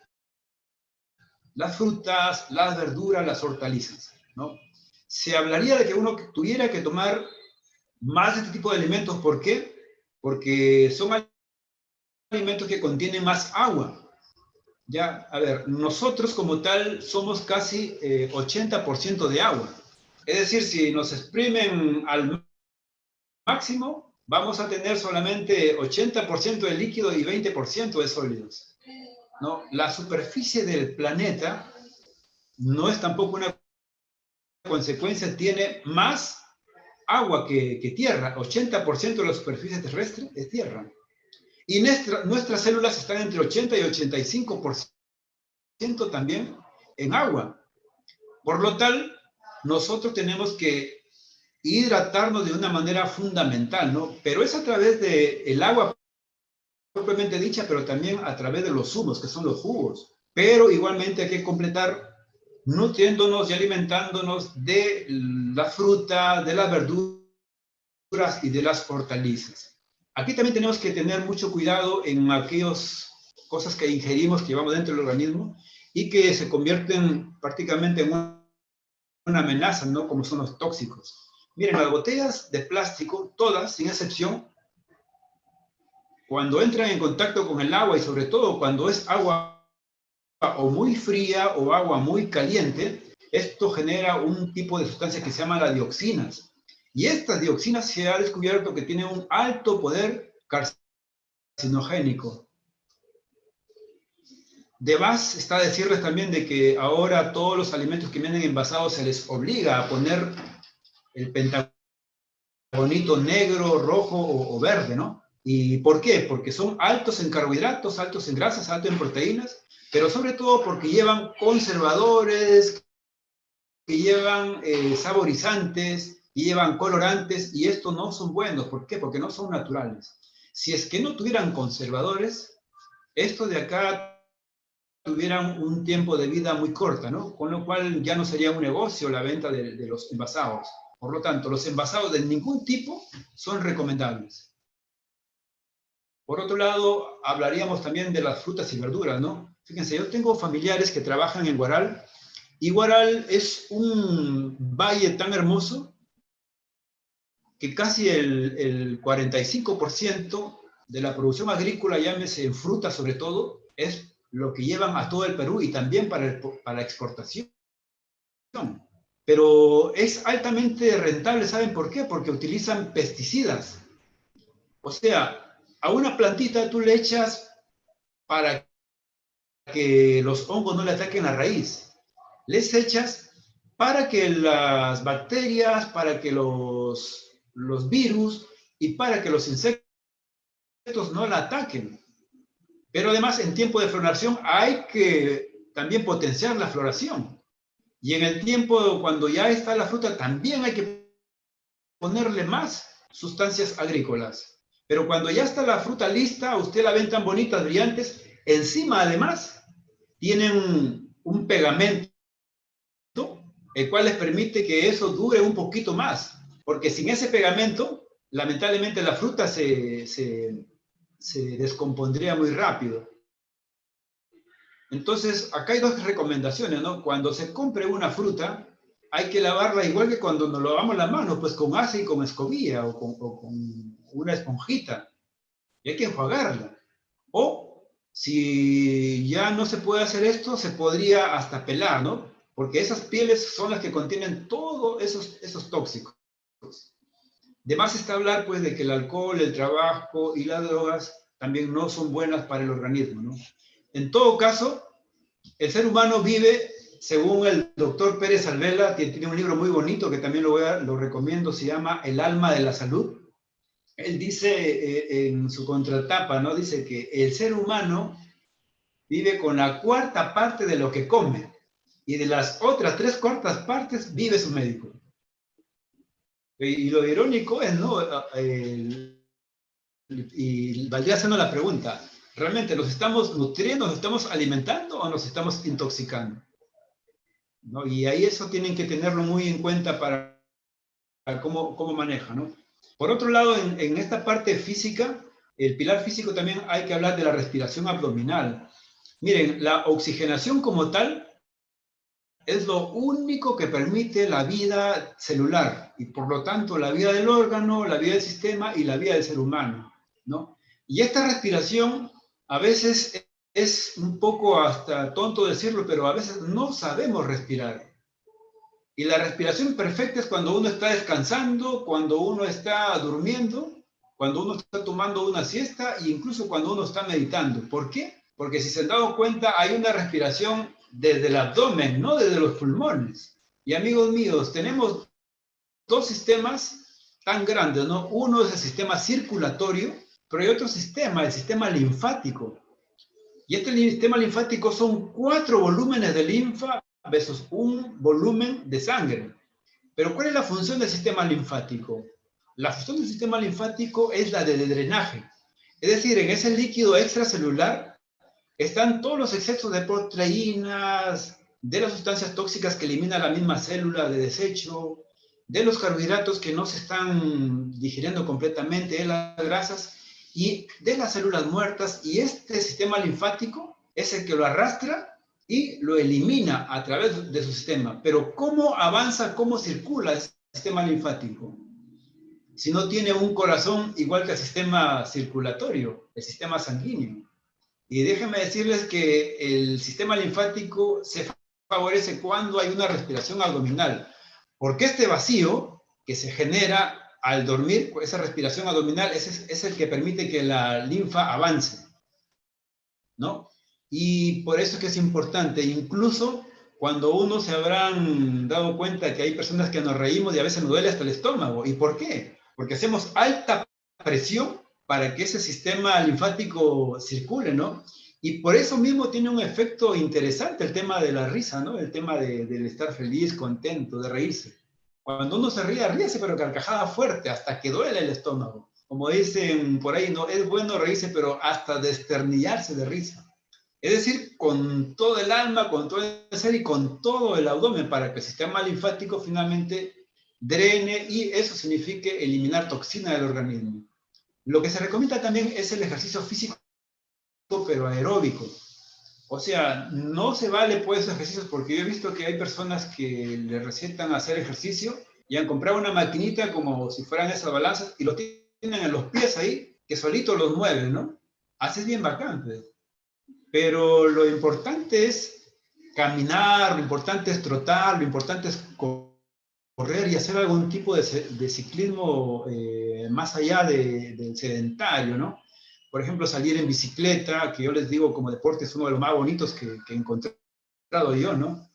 las frutas, las verduras, las hortalizas, ¿no? Se hablaría de que uno tuviera que tomar más de este tipo de alimentos. ¿Por qué? Porque son alimentos que contienen más agua. Ya, a ver, nosotros como tal somos casi 80% de agua. Es decir, si nos exprimen al máximo, vamos a tener solamente 80% de líquido y 20% de sólidos, ¿no? La superficie del planeta no es tampoco una consecuencia, tiene más agua que tierra. 80% de la superficie terrestre es tierra. Y nuestras células están entre 80 y 85% también en agua. Por lo tal, nosotros tenemos que hidratarnos de una manera fundamental, ¿no? Pero es a través del agua propiamente dicha, pero también a través de los zumos, que son los jugos. Pero igualmente hay que completar nutriéndonos y alimentándonos de la fruta, de las verduras y de las hortalizas. Aquí también tenemos que tener mucho cuidado en aquellas cosas que ingerimos, que llevamos dentro del organismo, y que se convierten prácticamente en una amenaza, ¿no? Como son los tóxicos. Miren, las botellas de plástico, todas, sin excepción, cuando entran en contacto con el agua y sobre todo cuando es agua o muy fría o agua muy caliente, esto genera un tipo de sustancia que se llama las dioxinas. Y estas dioxinas se ha descubierto que tienen un alto poder carcinogénico. De más está decirles también de que ahora todos los alimentos que vienen envasados se les obliga a poner el pentagonito negro, rojo o verde, ¿no? ¿Y por qué? Porque son altos en carbohidratos, altos en grasas, altos en proteínas, pero sobre todo porque llevan conservadores, que llevan saborizantes, y llevan colorantes, y estos no son buenos. ¿Por qué? Porque no son naturales. Si es que no tuvieran conservadores, estos de acá tuvieran un tiempo de vida muy corta, ¿no? Con lo cual ya no sería un negocio la venta de los envasados. Por lo tanto, los envasados de ningún tipo son recomendables. Por otro lado, hablaríamos también de las frutas y verduras, ¿no? Fíjense, yo tengo familiares que trabajan en Huaral, y Huaral es un valle tan hermoso que casi el 45% de la producción agrícola, llámese en fruta sobre todo, es lo que llevan a todo el Perú y también para exportación. Pero es altamente rentable, ¿saben por qué? Porque utilizan pesticidas. O sea, a una plantita tú le echas para que los hongos no le ataquen la raíz. Les echas para que las bacterias, para que los virus y para que los insectos no la ataquen. Pero además, en tiempo de floración hay que también potenciar la floración. Y en el tiempo cuando ya está la fruta, también hay que ponerle más sustancias agrícolas. Pero cuando ya está la fruta lista, usted la ven tan bonitas, brillantes, encima además tienen un pegamento, el cual les permite que eso dure un poquito más. Porque sin ese pegamento, lamentablemente la fruta se descompondría muy rápido. Entonces, acá hay dos recomendaciones, ¿no? Cuando se compre una fruta, hay que lavarla igual que cuando nos lavamos las manos, pues con ace y con escobilla o con una esponjita. Y hay que enjuagarla. O, si ya no se puede hacer esto, se podría hasta pelar, ¿no? Porque esas pieles son las que contienen todos esos tóxicos. De más está hablar, pues, de que el alcohol, el trabajo y las drogas también no son buenas para el organismo, ¿no? En todo caso, el ser humano vive, según el doctor Pérez Alvela, que tiene un libro muy bonito que también lo recomiendo, se llama El alma de la salud. Él dice en su contratapa, ¿no? Dice que el ser humano vive con la cuarta parte de lo que come y de las otras 3/4 partes vive su médico. Y lo irónico es, ¿no? Y valdría haciendo la pregunta, ¿realmente nos estamos nutriendo, nos estamos alimentando o nos estamos intoxicando? ¿No? Y ahí eso tienen que tenerlo muy en cuenta para cómo maneja, ¿no? Por otro lado, en esta parte física, el pilar físico también hay que hablar de la respiración abdominal. Miren, la oxigenación como tal es lo único que permite la vida celular y por lo tanto la vida del órgano, la vida del sistema y la vida del ser humano, ¿no? Y esta respiración a veces es un poco hasta tonto decirlo, pero a veces no sabemos respirar. Y la respiración perfecta es cuando uno está descansando, cuando uno está durmiendo, cuando uno está tomando una siesta e incluso cuando uno está meditando. ¿Por qué? Porque si se han dado cuenta, hay una respiración desde el abdomen, no desde los pulmones. Y amigos míos, tenemos dos sistemas tan grandes, ¿no? Uno es el sistema circulatorio, pero hay otro sistema, el sistema linfático. Y este sistema linfático son 4 volúmenes de linfa versus un volumen de sangre. Pero ¿cuál es la función del sistema linfático? La función del sistema linfático es la de drenaje. Es decir, en ese líquido extracelular están todos los excesos de proteínas, de las sustancias tóxicas que elimina la misma célula de desecho, de los carbohidratos que no se están digiriendo completamente, de las grasas y de las células muertas. Y este sistema linfático es el que lo arrastra y lo elimina a través de su sistema. Pero ¿cómo avanza, cómo circula el sistema linfático? Si no tiene un corazón igual que el sistema circulatorio, el sistema sanguíneo. Y déjenme decirles que el sistema linfático se favorece cuando hay una respiración abdominal, porque este vacío que se genera al dormir, esa respiración abdominal, es el que permite que la linfa avance, ¿no? Y por eso es que es importante, incluso cuando uno se habrán dado cuenta que hay personas que nos reímos y a veces nos duele hasta el estómago. ¿Y por qué? Porque hacemos alta presión para que ese sistema linfático circule, ¿no? Y por eso mismo tiene un efecto interesante el tema de la risa, ¿no? El tema del estar feliz, contento, de reírse. Cuando uno se ríe, ríese, pero carcajada fuerte, hasta que duele el estómago. Como dicen por ahí, no es bueno reírse, pero hasta desternillarse de risa. Es decir, con todo el alma, con todo el ser y con todo el abdomen, para que el sistema linfático finalmente drene y eso signifique eliminar toxina del organismo. Lo que se recomienda también es el ejercicio físico, pero aeróbico. O sea, no se vale pues ejercicios, porque yo he visto que hay personas que le recetan hacer ejercicio y han comprado una maquinita como si fueran esas balanzas y lo tienen en los pies ahí, que solito los mueven, ¿no? Así es bien bacán, pues. Pero lo importante es caminar, lo importante es trotar, lo importante es correr y hacer algún tipo de ciclismo más allá del sedentario, ¿no? Por ejemplo, salir en bicicleta, que yo les digo como deporte es uno de los más bonitos que he encontrado yo, ¿no?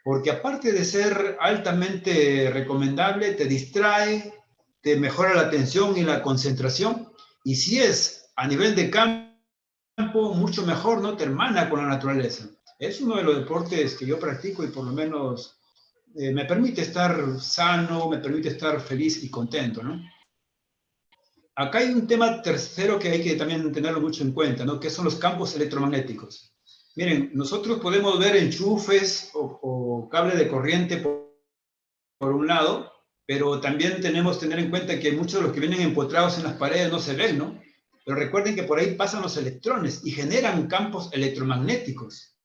Porque aparte de ser altamente recomendable, te distrae, te mejora la atención y la concentración, y si es a nivel de campo, mucho mejor, ¿no? Te hermana con la naturaleza. Es uno de los deportes que yo practico y por lo menos me permite estar sano, me permite estar feliz y contento, ¿no? Acá hay un tema tercero que hay que también tenerlo mucho en cuenta, ¿no? Que son los campos electromagnéticos. Miren, nosotros podemos ver enchufes o cable de corriente por un lado, pero también tenemos que tener en cuenta que muchos de los que vienen empotrados en las paredes no se ven, ¿no? Pero recuerden que por ahí pasan los electrones y generan campos electromagnéticos,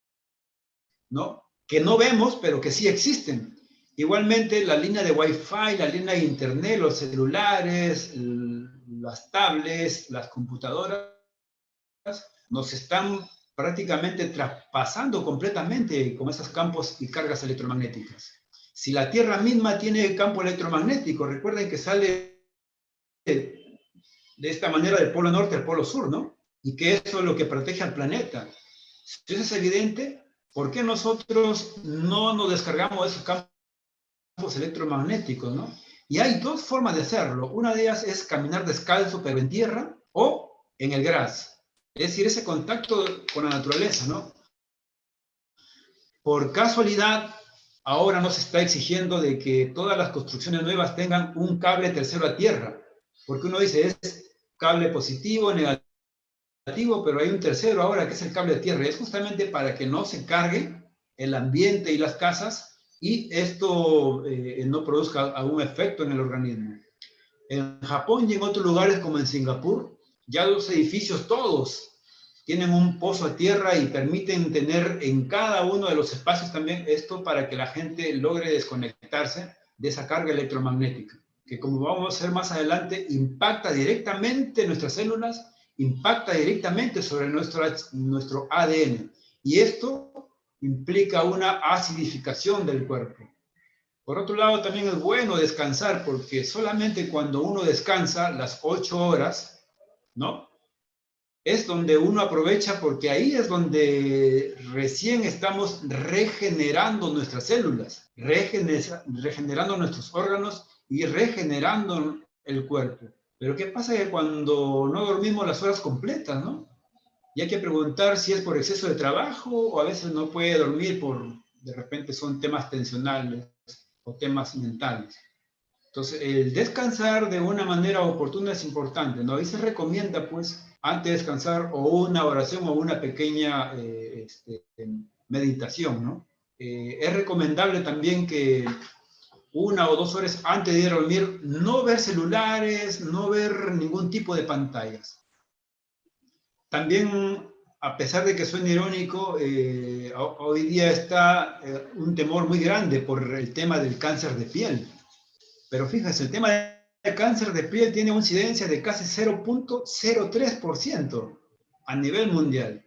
¿no? Que no vemos, pero que sí existen. Igualmente, la línea de Wi-Fi, la línea de Internet, los celulares, las tablets, las computadoras, nos están prácticamente traspasando completamente con esos campos y cargas electromagnéticas. Si la Tierra misma tiene campo electromagnético, recuerden que sale de esta manera del polo norte al polo sur, ¿no? Y que eso es lo que protege al planeta. Si eso es evidente, ¿por qué nosotros no nos descargamos de esos campos electromagnéticos, ¿no? Y hay dos formas de hacerlo. Una de ellas es caminar descalzo, pero en tierra, o en el gras. Es decir, ese contacto con la naturaleza, ¿no? Por casualidad, ahora nos está exigiendo de que todas las construcciones nuevas tengan un cable tercero a tierra. Porque uno dice, es cable positivo, negativo, pero hay un tercero ahora que es el cable de tierra. Es justamente para que no se cargue el ambiente y las casas y esto no produzca algún efecto en el organismo. En Japón y en otros lugares como en Singapur, ya los edificios todos tienen un pozo a tierra y permiten tener en cada uno de los espacios también esto para que la gente logre desconectarse de esa carga electromagnética, que como vamos a ver más adelante, impacta directamente nuestras células, impacta directamente sobre nuestro ADN. Y esto implica una acidificación del cuerpo. Por otro lado, también es bueno descansar, porque solamente cuando uno descansa las 8 horas, ¿no? Es donde uno aprovecha, porque ahí es donde recién estamos regenerando nuestras células, regenerando nuestros órganos y regenerando el cuerpo. Pero ¿qué pasa que cuando no dormimos las horas completas, ¿no? Y hay que preguntar si es por exceso de trabajo o a veces no puede dormir de repente son temas tensionales. o temas mentales. Entonces, el descansar de una manera oportuna es importante, ¿no? Ahí se recomienda, pues, antes de descansar, o una oración o una pequeña meditación, ¿no? Es recomendable también que 1 o 2 horas antes de ir a dormir, no ver celulares, no ver ningún tipo de pantallas. También, a pesar de que suene irónico, hoy día está un temor muy grande por el tema del cáncer de piel. Pero fíjense, el tema del cáncer de piel tiene una incidencia de casi 0.03% a nivel mundial.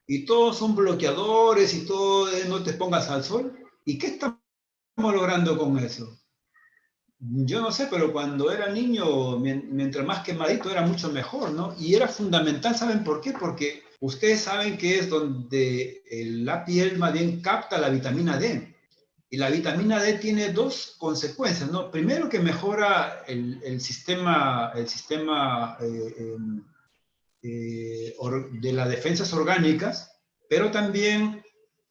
Y todos son bloqueadores y todo, no te pongas al sol. ¿Y qué estamos logrando con eso? Yo no sé, pero cuando era niño, mientras más quemadito era mucho mejor, ¿no? Y era fundamental, ¿saben por qué? Porque ustedes saben que es donde la piel más bien capta la vitamina D. Y la vitamina D tiene 2 consecuencias, ¿no? Primero, que mejora el sistema de las defensas orgánicas, pero también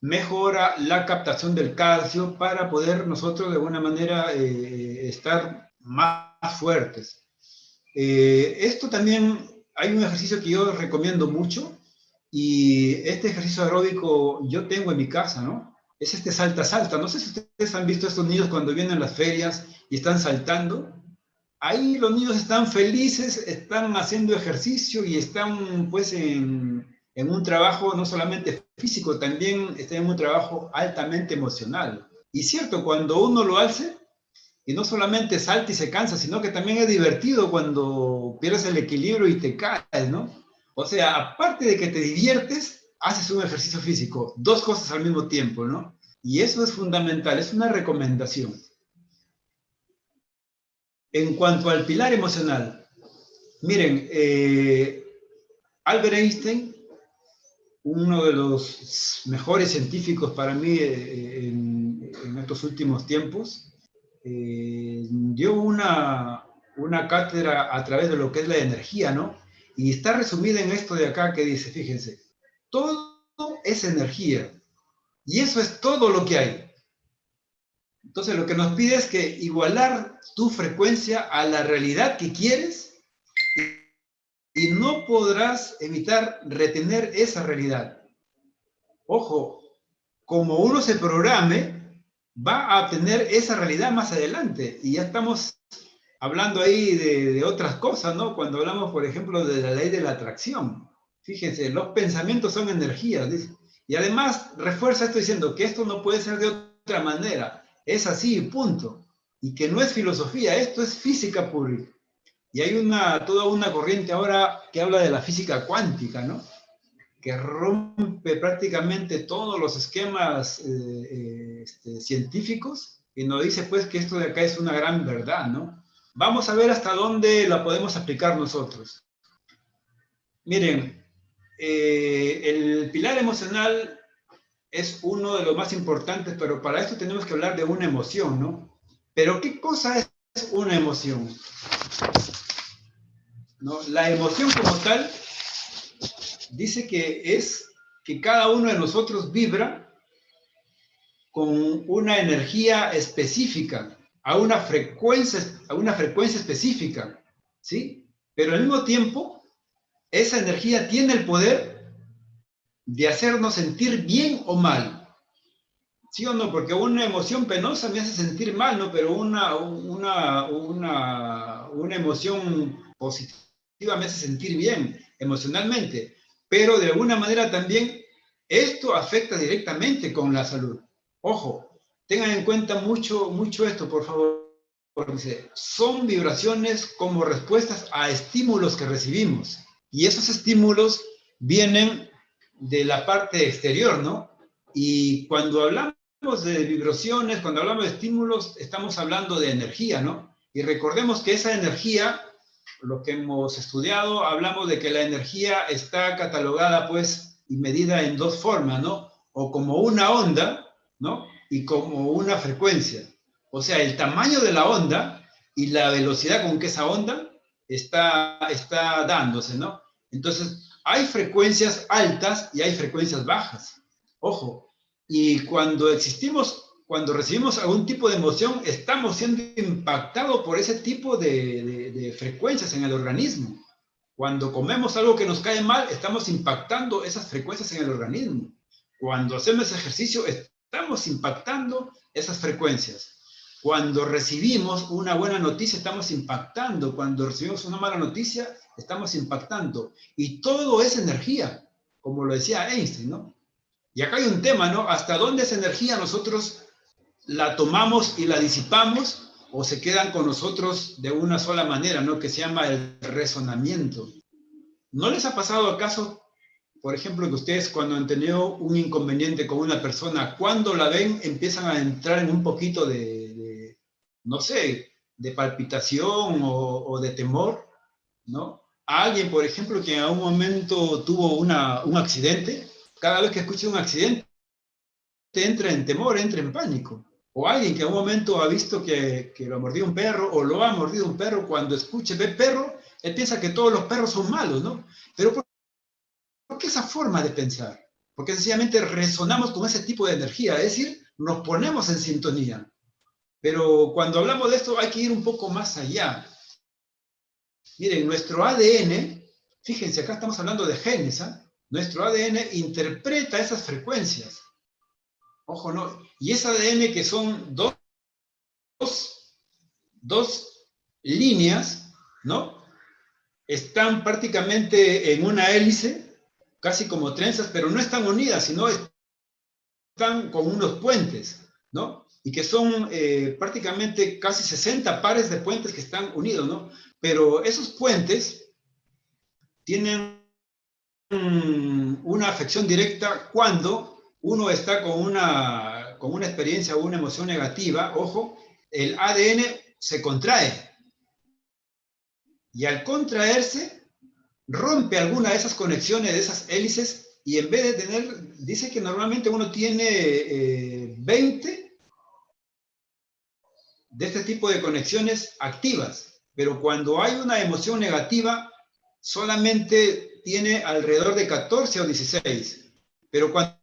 mejora la captación del calcio para poder nosotros de alguna manera estar más fuertes. Esto también, hay un ejercicio que yo recomiendo mucho, y este ejercicio aeróbico yo tengo en mi casa, ¿no? Es este salta-salta. No sé si ustedes han visto estos niños cuando vienen a las ferias y están saltando. Ahí los niños están felices, están haciendo ejercicio y están pues en un trabajo no solamente físico, también están en un trabajo altamente emocional. Y cierto, cuando uno lo hace, y no solamente salta y se cansa, sino que también es divertido cuando pierdes el equilibrio y te caes, ¿no? O sea, aparte de que te diviertes, haces un ejercicio físico, 2 cosas al mismo tiempo, ¿no? Y eso es fundamental, es una recomendación. En cuanto al pilar emocional, miren, Albert Einstein, uno de los mejores científicos para mí en estos últimos tiempos, dio una cátedra a través de lo que es la energía, ¿no? Y está resumida en esto de acá que dice, fíjense, todo es energía, y eso es todo lo que hay. Entonces, lo que nos pide es que igualar tu frecuencia a la realidad que quieres, y no podrás evitar retener esa realidad. Ojo, como uno se programe, va a obtener esa realidad más adelante. Y ya estamos hablando ahí de otras cosas, ¿no? Cuando hablamos, por ejemplo, de la ley de la atracción. Fíjense, los pensamientos son energías, dice. Y además refuerza esto diciendo que esto no puede ser de otra manera. Es así, punto. Y que no es filosofía, esto es física pura. Y hay toda una corriente ahora que habla de la física cuántica, ¿no? Que rompe prácticamente todos los esquemas científicos, y nos dice pues que esto de acá es una gran verdad, ¿no? Vamos a ver hasta dónde la podemos aplicar nosotros. Miren, el pilar emocional es uno de los más importantes, pero para esto tenemos que hablar de una emoción, ¿no? Pero ¿qué cosa es una emoción? ¿No? La emoción como tal dice que es que cada uno de nosotros vibra con una energía específica, a una frecuencia específica, ¿sí? Pero al mismo tiempo, esa energía tiene el poder de hacernos sentir bien o mal. ¿Sí o no? Porque una emoción penosa me hace sentir mal, ¿no? Pero una emoción positiva me hace sentir bien emocionalmente. Pero de alguna manera también esto afecta directamente con la salud. Ojo, tengan en cuenta mucho esto, por favor. Porque son vibraciones como respuestas a estímulos que recibimos. Y esos estímulos vienen de la parte exterior, ¿no? Y cuando hablamos de vibraciones, cuando hablamos de estímulos, estamos hablando de energía, ¿no? Y recordemos que esa energía, lo que hemos estudiado, hablamos de que la energía está catalogada, pues, y medida en 2 formas, ¿no? O como una onda, ¿no? Y como una frecuencia. O sea, el tamaño de la onda y la velocidad con que esa onda está dándose, ¿no? Entonces, hay frecuencias altas y hay frecuencias bajas. Ojo, y cuando cuando recibimos algún tipo de emoción, estamos siendo impactados por ese tipo de frecuencias en el organismo. Cuando comemos algo que nos cae mal, estamos impactando esas frecuencias en el organismo. Cuando hacemos ejercicio, estamos impactando esas frecuencias. Cuando recibimos una buena noticia, estamos impactando. Cuando recibimos una mala noticia, estamos impactando. Y todo es energía, como lo decía Einstein, ¿no? Y acá hay un tema, ¿no? ¿Hasta dónde esa energía nosotros la tomamos y la disipamos o se quedan con nosotros de una sola manera, ¿no? Que se llama el resonamiento. ¿No les ha pasado acaso, por ejemplo, que ustedes cuando han tenido un inconveniente con una persona, cuando la ven empiezan a entrar en un poquito no sé, de palpitación o de temor, ¿no? A alguien, por ejemplo, que en algún momento tuvo un accidente, cada vez que escucha un accidente, entra en temor, entra en pánico. O alguien que en un momento ha visto que lo ha mordido un perro o lo ha mordido un perro, cuando escuche, ve perro, él piensa que todos los perros son malos, ¿no? Pero ¿por qué esa forma de pensar? Porque sencillamente resonamos con ese tipo de energía, es decir, nos ponemos en sintonía. Pero cuando hablamos de esto hay que ir un poco más allá. Miren, nuestro ADN, fíjense, acá estamos hablando de genes, ¿eh? Nuestro ADN interpreta esas frecuencias. Ojo, ¿no? Y ese ADN que son dos líneas, ¿no? Están prácticamente en una hélice, casi como trenzas, pero no están unidas, sino están con unos puentes, ¿no? Y que son prácticamente casi 60 pares de puentes que están unidos, ¿no? Pero esos puentes tienen una afección directa cuando uno está con una experiencia o una emoción negativa. Ojo, el ADN se contrae. Y al contraerse, rompe alguna de esas conexiones, de esas hélices, y en vez de tener, dice que normalmente uno tiene 20 de este tipo de conexiones activas, pero cuando hay una emoción negativa, solamente tiene alrededor de 14 o 16, pero cuando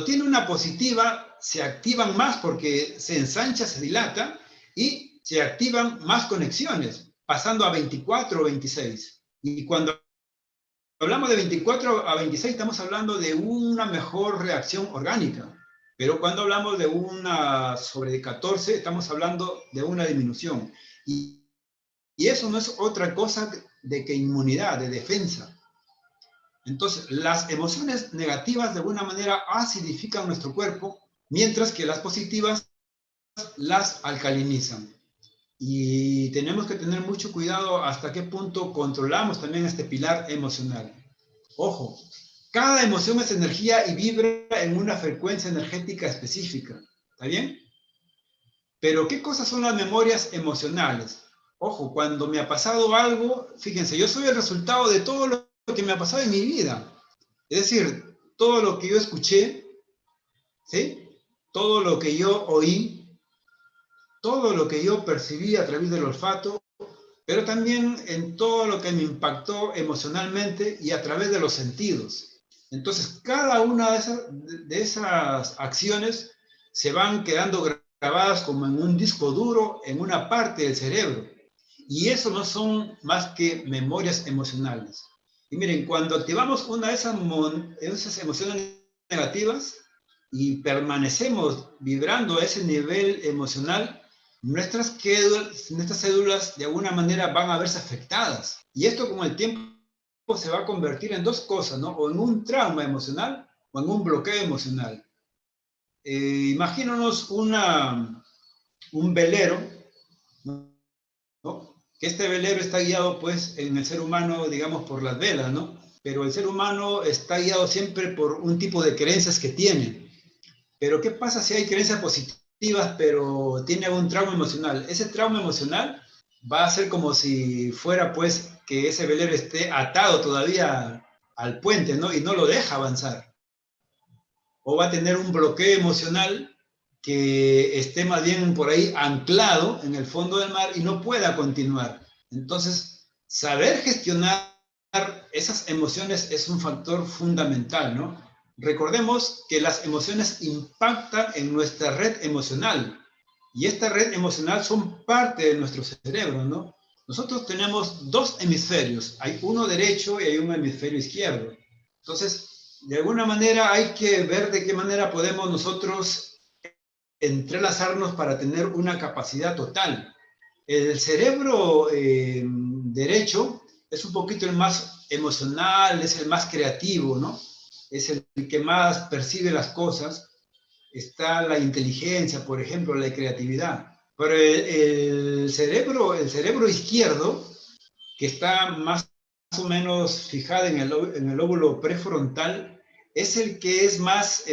tiene una positiva, se activan más porque se ensancha, se dilata, y se activan más conexiones, pasando a 24 o 26. Y cuando hablamos de 24 a 26, estamos hablando de una mejor reacción orgánica. Pero cuando hablamos de una sobre 14, estamos hablando de una disminución. Y eso no es otra cosa de que inmunidad, de defensa. Entonces, las emociones negativas de alguna manera acidifican nuestro cuerpo, mientras que las positivas las alcalinizan. Y tenemos que tener mucho cuidado hasta qué punto controlamos también este pilar emocional. Ojo, cada emoción es energía y vibra en una frecuencia energética específica. ¿Está bien? Pero ¿qué cosas son las memorias emocionales? Ojo, cuando me ha pasado algo, fíjense, yo soy el resultado de todo lo que me ha pasado en mi vida. Es decir, todo lo que yo escuché, ¿sí? Todo lo que yo oí, todo lo que yo percibí a través del olfato, pero también en todo lo que me impactó emocionalmente y a través de los sentidos. Entonces, cada una de esas acciones se van quedando grabadas como en un disco duro, en una parte del cerebro. Y eso no son más que memorias emocionales. Y miren, cuando activamos una de esas emociones negativas y permanecemos vibrando a ese nivel emocional, nuestras células de alguna manera van a verse afectadas. Y esto con el tiempo se va a convertir en dos cosas, ¿no? O en un trauma emocional o en un bloqueo emocional. Imagínanos un velero, ¿no? Que este velero está guiado, pues, en el ser humano, digamos, por las velas, ¿no? Pero el ser humano está guiado siempre por un tipo de creencias que tiene. Pero ¿qué pasa si hay creencias positivas, pero tiene un trauma emocional? Ese trauma emocional va a ser como si fuera, pues, que ese velero esté atado todavía al puente, ¿no? Y no lo deja avanzar. O va a tener un bloqueo emocional que esté más bien por ahí anclado en el fondo del mar y no pueda continuar. Entonces, saber gestionar esas emociones es un factor fundamental, ¿no? recordemos que las emociones impactan en nuestra red emocional. Y esta red emocional son parte de nuestro cerebro, ¿no? Nosotros tenemos dos hemisferios. Hay uno derecho y hay un hemisferio izquierdo. Entonces, de alguna manera hay que ver de qué manera podemos nosotros entrelazarnos para tener una capacidad total. El cerebro derecho es un poquito el más emocional, es el más creativo, ¿no? Es el que más percibe las cosas. Está la inteligencia, por ejemplo, la creatividad. Pero el cerebro izquierdo, que está más o menos fijado en el lóbulo prefrontal, es el que es más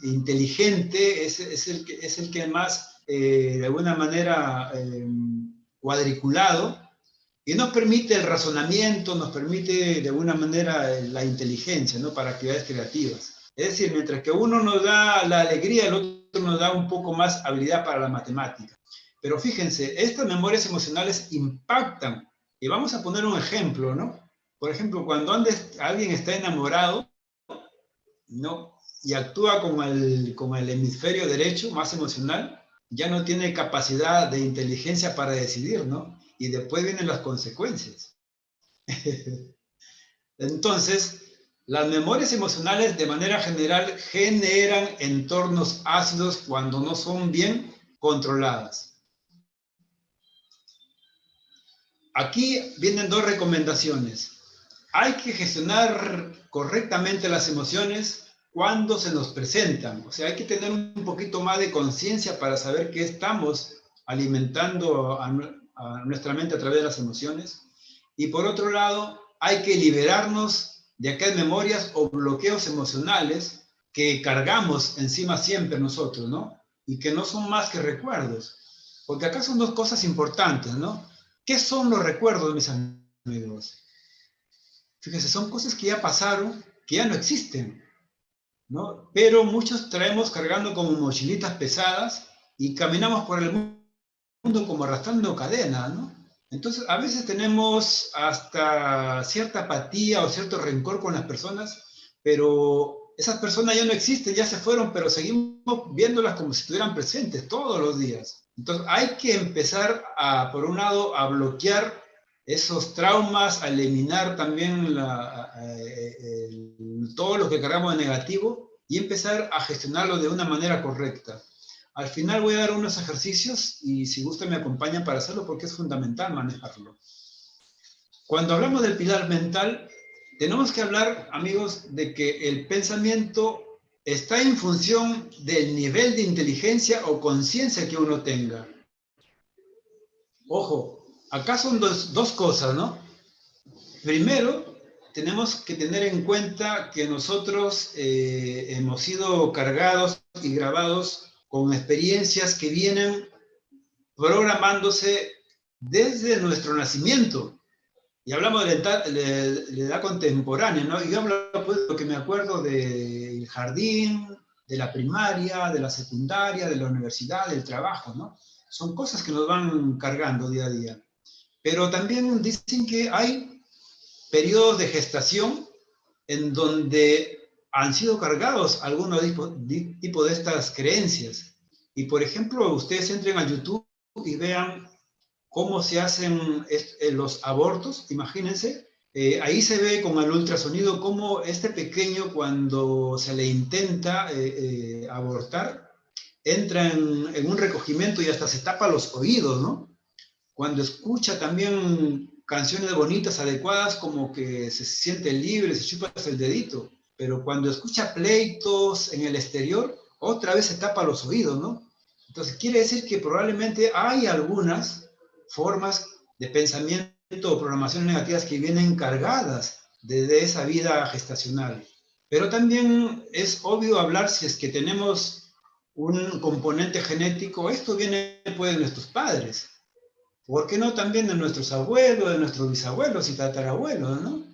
inteligente, es el que más, de alguna manera, cuadriculado, y nos permite el razonamiento, nos permite de alguna manera la inteligencia, ¿no? Para actividades creativas. Es decir, mientras que uno nos da la alegría, el otro nos da un poco más habilidad para la matemática. Pero fíjense, estas memorias emocionales impactan. Y vamos a poner un ejemplo, ¿no? Por ejemplo, cuando alguien está enamorado, ¿no? Y actúa con el hemisferio derecho, más emocional, ya no tiene capacidad de inteligencia para decidir, ¿no? Y después vienen las consecuencias. Entonces, las memorias emocionales de manera general generan entornos ácidos cuando no son bien controladas. Aquí vienen dos recomendaciones. Hay que gestionar correctamente las emociones cuando se nos presentan. O sea, hay que tener un poquito más de conciencia para saber qué estamos alimentando a nuestra mente a través de las emociones. Y por otro lado, hay que liberarnos de aquellas memorias o bloqueos emocionales que cargamos encima siempre nosotros, ¿no? Y que no son más que recuerdos. Porque acá son dos cosas importantes, ¿no? ¿Qué son los recuerdos, mis amigos? Fíjense, son cosas que ya pasaron, que ya no existen, ¿no? Pero muchos traemos cargando como mochilitas pesadas y caminamos por el mundo como arrastrando cadenas, ¿no? Entonces, a veces tenemos hasta cierta apatía o cierto rencor con las personas, pero esas personas ya no existen, ya se fueron, pero seguimos viéndolas como si estuvieran presentes todos los días. Entonces, hay que empezar, por un lado, a bloquear esos traumas, a eliminar también todo lo que cargamos de negativo y empezar a gestionarlo de una manera correcta. Al final voy a dar unos ejercicios y si gusta me acompañan para hacerlo porque es fundamental manejarlo. Cuando hablamos del pilar mental, tenemos que hablar, amigos, de que el pensamiento está en función del nivel de inteligencia o conciencia que uno tenga. Ojo, acá son dos cosas, ¿no? Primero, tenemos que tener en cuenta que nosotros hemos sido cargados y grabados con experiencias que vienen programándose desde nuestro nacimiento. Y hablamos de la edad contemporánea, ¿no? Y yo hablo pues, de lo que me acuerdo del jardín, de la primaria, de la secundaria, de la universidad, del trabajo, ¿no? Son cosas que nos van cargando día a día. Pero también dicen que hay periodos de gestación en donde han sido cargados algunos tipos de estas creencias. Y por ejemplo, ustedes entren a YouTube y vean cómo se hacen los abortos, imagínense. Ahí se ve con el ultrasonido cómo este pequeño, cuando se le intenta abortar, entra en un recogimiento y hasta se tapa los oídos, ¿no? Cuando escucha también canciones bonitas, adecuadas, como que se siente libre, se chupa el dedito. Pero cuando escucha pleitos en el exterior, otra vez se tapa los oídos, ¿no? Entonces quiere decir que probablemente hay algunas formas de pensamiento o programaciones negativas que vienen cargadas de esa vida gestacional. Pero también es obvio hablar si es que tenemos un componente genético, esto viene pues de nuestros padres. ¿Por qué no también de nuestros abuelos, de nuestros bisabuelos y tatarabuelos, ¿no?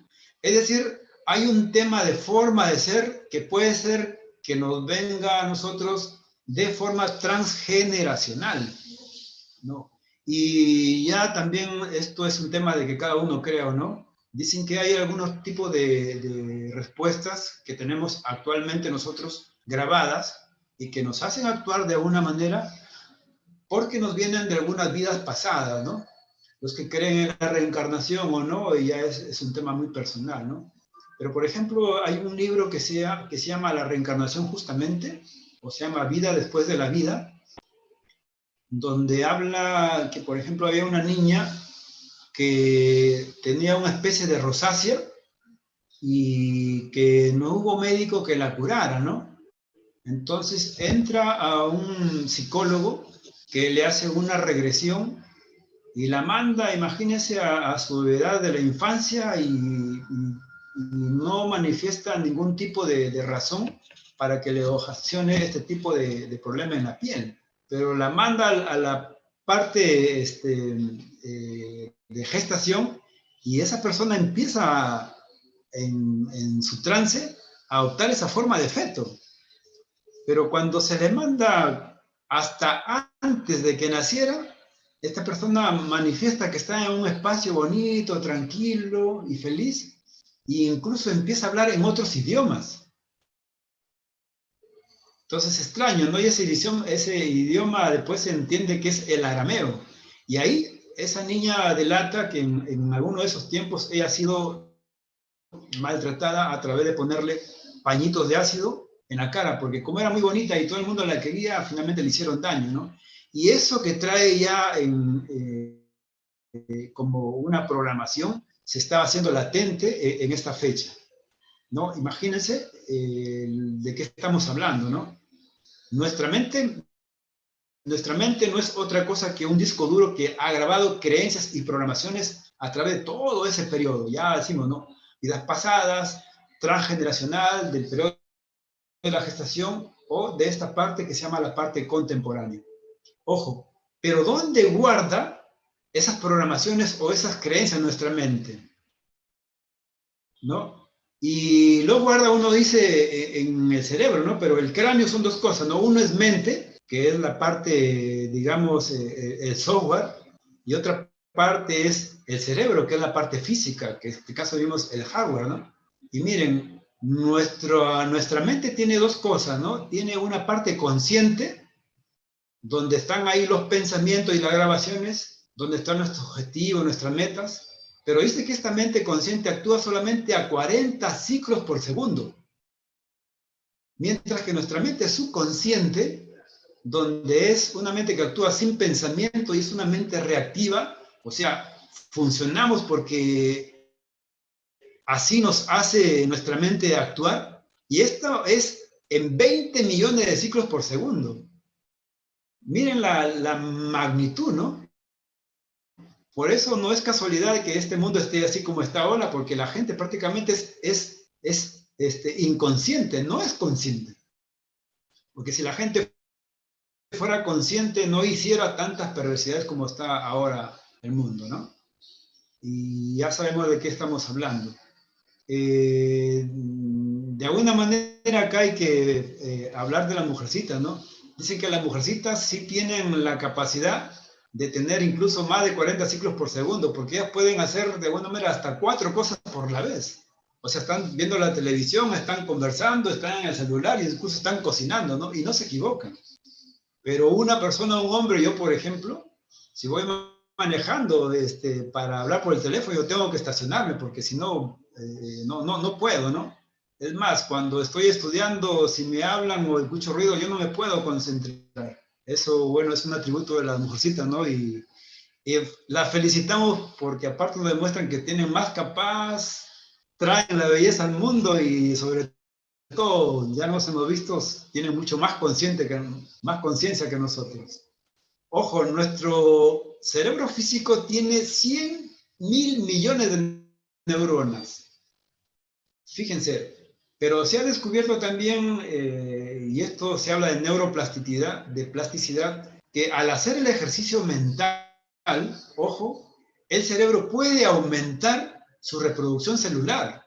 Es decir, hay un tema de forma de ser que puede ser que nos venga a nosotros de forma transgeneracional, ¿no? Y ya también esto es un tema de que cada uno crea o no, Dicen que hay algunos tipos de respuestas que tenemos actualmente nosotros grabadas y que nos hacen actuar de alguna manera porque nos vienen de algunas vidas pasadas, ¿no? Los que creen en la reencarnación o no, y ya es un tema muy personal, ¿no? Pero, por ejemplo, hay un libro que se llama La reencarnación justamente, o se llama Vida después de la vida, donde habla que, por ejemplo, había una niña que tenía una especie de rosácea y que no hubo médico que la curara, ¿no? Entonces entra a un psicólogo que le hace una regresión y la manda, imagínense, a su edad de la infancia y no manifiesta ningún tipo de razón para que le ocasione este tipo de problema en la piel. Pero la manda a la parte de gestación y esa persona empieza en su trance a adoptar esa forma de feto. Pero cuando se le manda hasta antes de que naciera, esta persona manifiesta que está en un espacio bonito, tranquilo y feliz, e incluso empieza a hablar en otros idiomas. Entonces es extraño, ¿no? Y ese idioma después se entiende que es el arameo. Y ahí esa niña delata que en alguno de esos tiempos ella ha sido maltratada a través de ponerle pañitos de ácido en la cara, porque como era muy bonita y todo el mundo la quería, finalmente le hicieron daño, ¿no? Y eso que trae ya como una programación se estaba haciendo latente en esta fecha, ¿no? Imagínense de qué estamos hablando, ¿no? Nuestra mente no es otra cosa que un disco duro que ha grabado creencias y programaciones a través de todo ese periodo. Ya decimos, ¿no? Vidas pasadas, transgeneracional, del periodo de la gestación o de esta parte que se llama la parte contemporánea. Ojo, pero ¿dónde guarda esas programaciones o esas creencias en nuestra mente? ¿No? Y lo guarda, uno dice, en el cerebro, ¿no? Pero el cráneo son dos cosas, ¿no? Uno es mente, que es la parte, digamos, el software, y otra parte es el cerebro, que es la parte física, que en este caso vimos el hardware, ¿no? Y miren, nuestra mente tiene dos cosas, ¿no? Tiene una parte consciente, donde están ahí los pensamientos y las grabaciones, donde están nuestros objetivos, nuestras metas, pero dice que esta mente consciente actúa solamente a 40 ciclos por segundo, mientras que nuestra mente subconsciente, donde es una mente que actúa sin pensamiento y es una mente reactiva, o sea, funcionamos porque así nos hace nuestra mente actuar, y esto es en 20 millones de ciclos por segundo. Miren la magnitud, ¿no? Por eso no es casualidad que este mundo esté así como está ahora, porque la gente prácticamente es inconsciente, no es consciente. Porque si la gente fuera consciente, no hiciera tantas perversidades como está ahora el mundo, ¿no? Y ya sabemos de qué estamos hablando. De alguna manera acá hay que hablar de las mujercitas, ¿no? Dicen que las mujercitas sí tienen la capacidad de tener incluso más de 40 ciclos por segundo, porque ellas pueden hacer de alguna manera hasta 4 cosas por la vez. O sea, están viendo la televisión, están conversando, están en el celular y incluso están cocinando, ¿no? Y no se equivocan. Pero una persona, un hombre, yo por ejemplo, si voy manejando para hablar por el teléfono, yo tengo que estacionarme, porque si no, no puedo, ¿no? Es más, cuando estoy estudiando, si me hablan o escucho ruido, yo no me puedo concentrar. Eso, bueno, es un atributo de las mujercitas, ¿no? Y las felicitamos porque aparte nos demuestran que tienen más capaz, traen la belleza al mundo y sobre todo, ya nos hemos visto, tienen mucho más conciencia que nosotros. Ojo, nuestro cerebro físico tiene 100.000 millones de neuronas. Fíjense. Pero se ha descubierto también, y esto se habla de neuroplasticidad, que al hacer el ejercicio mental, ojo, el cerebro puede aumentar su reproducción celular.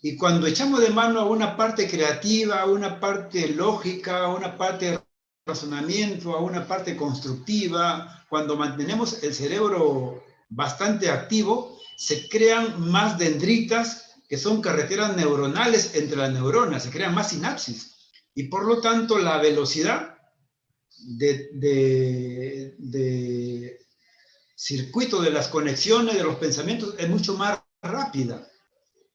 Y cuando echamos de mano a una parte creativa, a una parte lógica, a una parte de razonamiento, a una parte constructiva, cuando mantenemos el cerebro bastante activo, se crean más dendritas, que son carreteras neuronales entre las neuronas, se crean más sinapsis. Y por lo tanto, la velocidad de circuito de las conexiones de los pensamientos es mucho más rápida.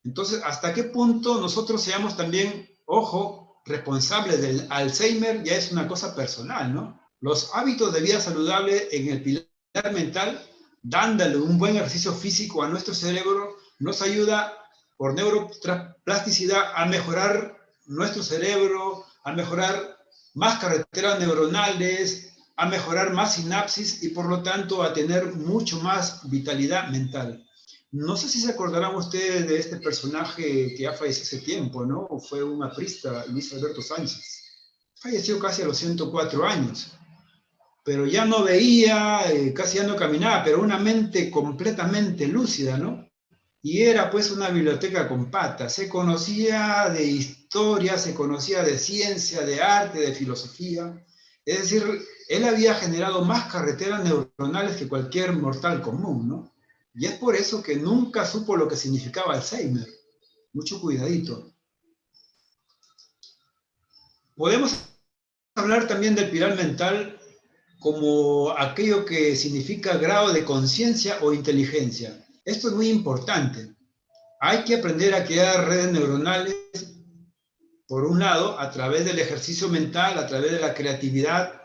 Entonces, ¿hasta qué punto nosotros seamos también, ojo, responsables del Alzheimer? Ya es una cosa personal, ¿no? Los hábitos de vida saludable en el pilar mental, dándole un buen ejercicio físico a nuestro cerebro, nos ayuda por neuroplasticidad a mejorar nuestro cerebro, a mejorar más carreteras neuronales, a mejorar más sinapsis y por lo tanto a tener mucho más vitalidad mental. No sé si se acordarán ustedes de este personaje que ya falleció hace tiempo, ¿no? Fue un aprista, Luis Alberto Sánchez. Falleció casi a los 104 años, pero ya no veía, casi ya no caminaba, pero una mente completamente lúcida, ¿no? Y era pues una biblioteca con patas, se conocía de historia, se conocía de ciencia, de arte, de filosofía. Es decir, él había generado más carreteras neuronales que cualquier mortal común, ¿no? Y es por eso que nunca supo lo que significaba Alzheimer. Mucho cuidadito. Podemos hablar también del pilar mental como aquello que significa grado de conciencia o inteligencia. Esto es muy importante. Hay que aprender a crear redes neuronales, por un lado, a través del ejercicio mental, a través de la creatividad,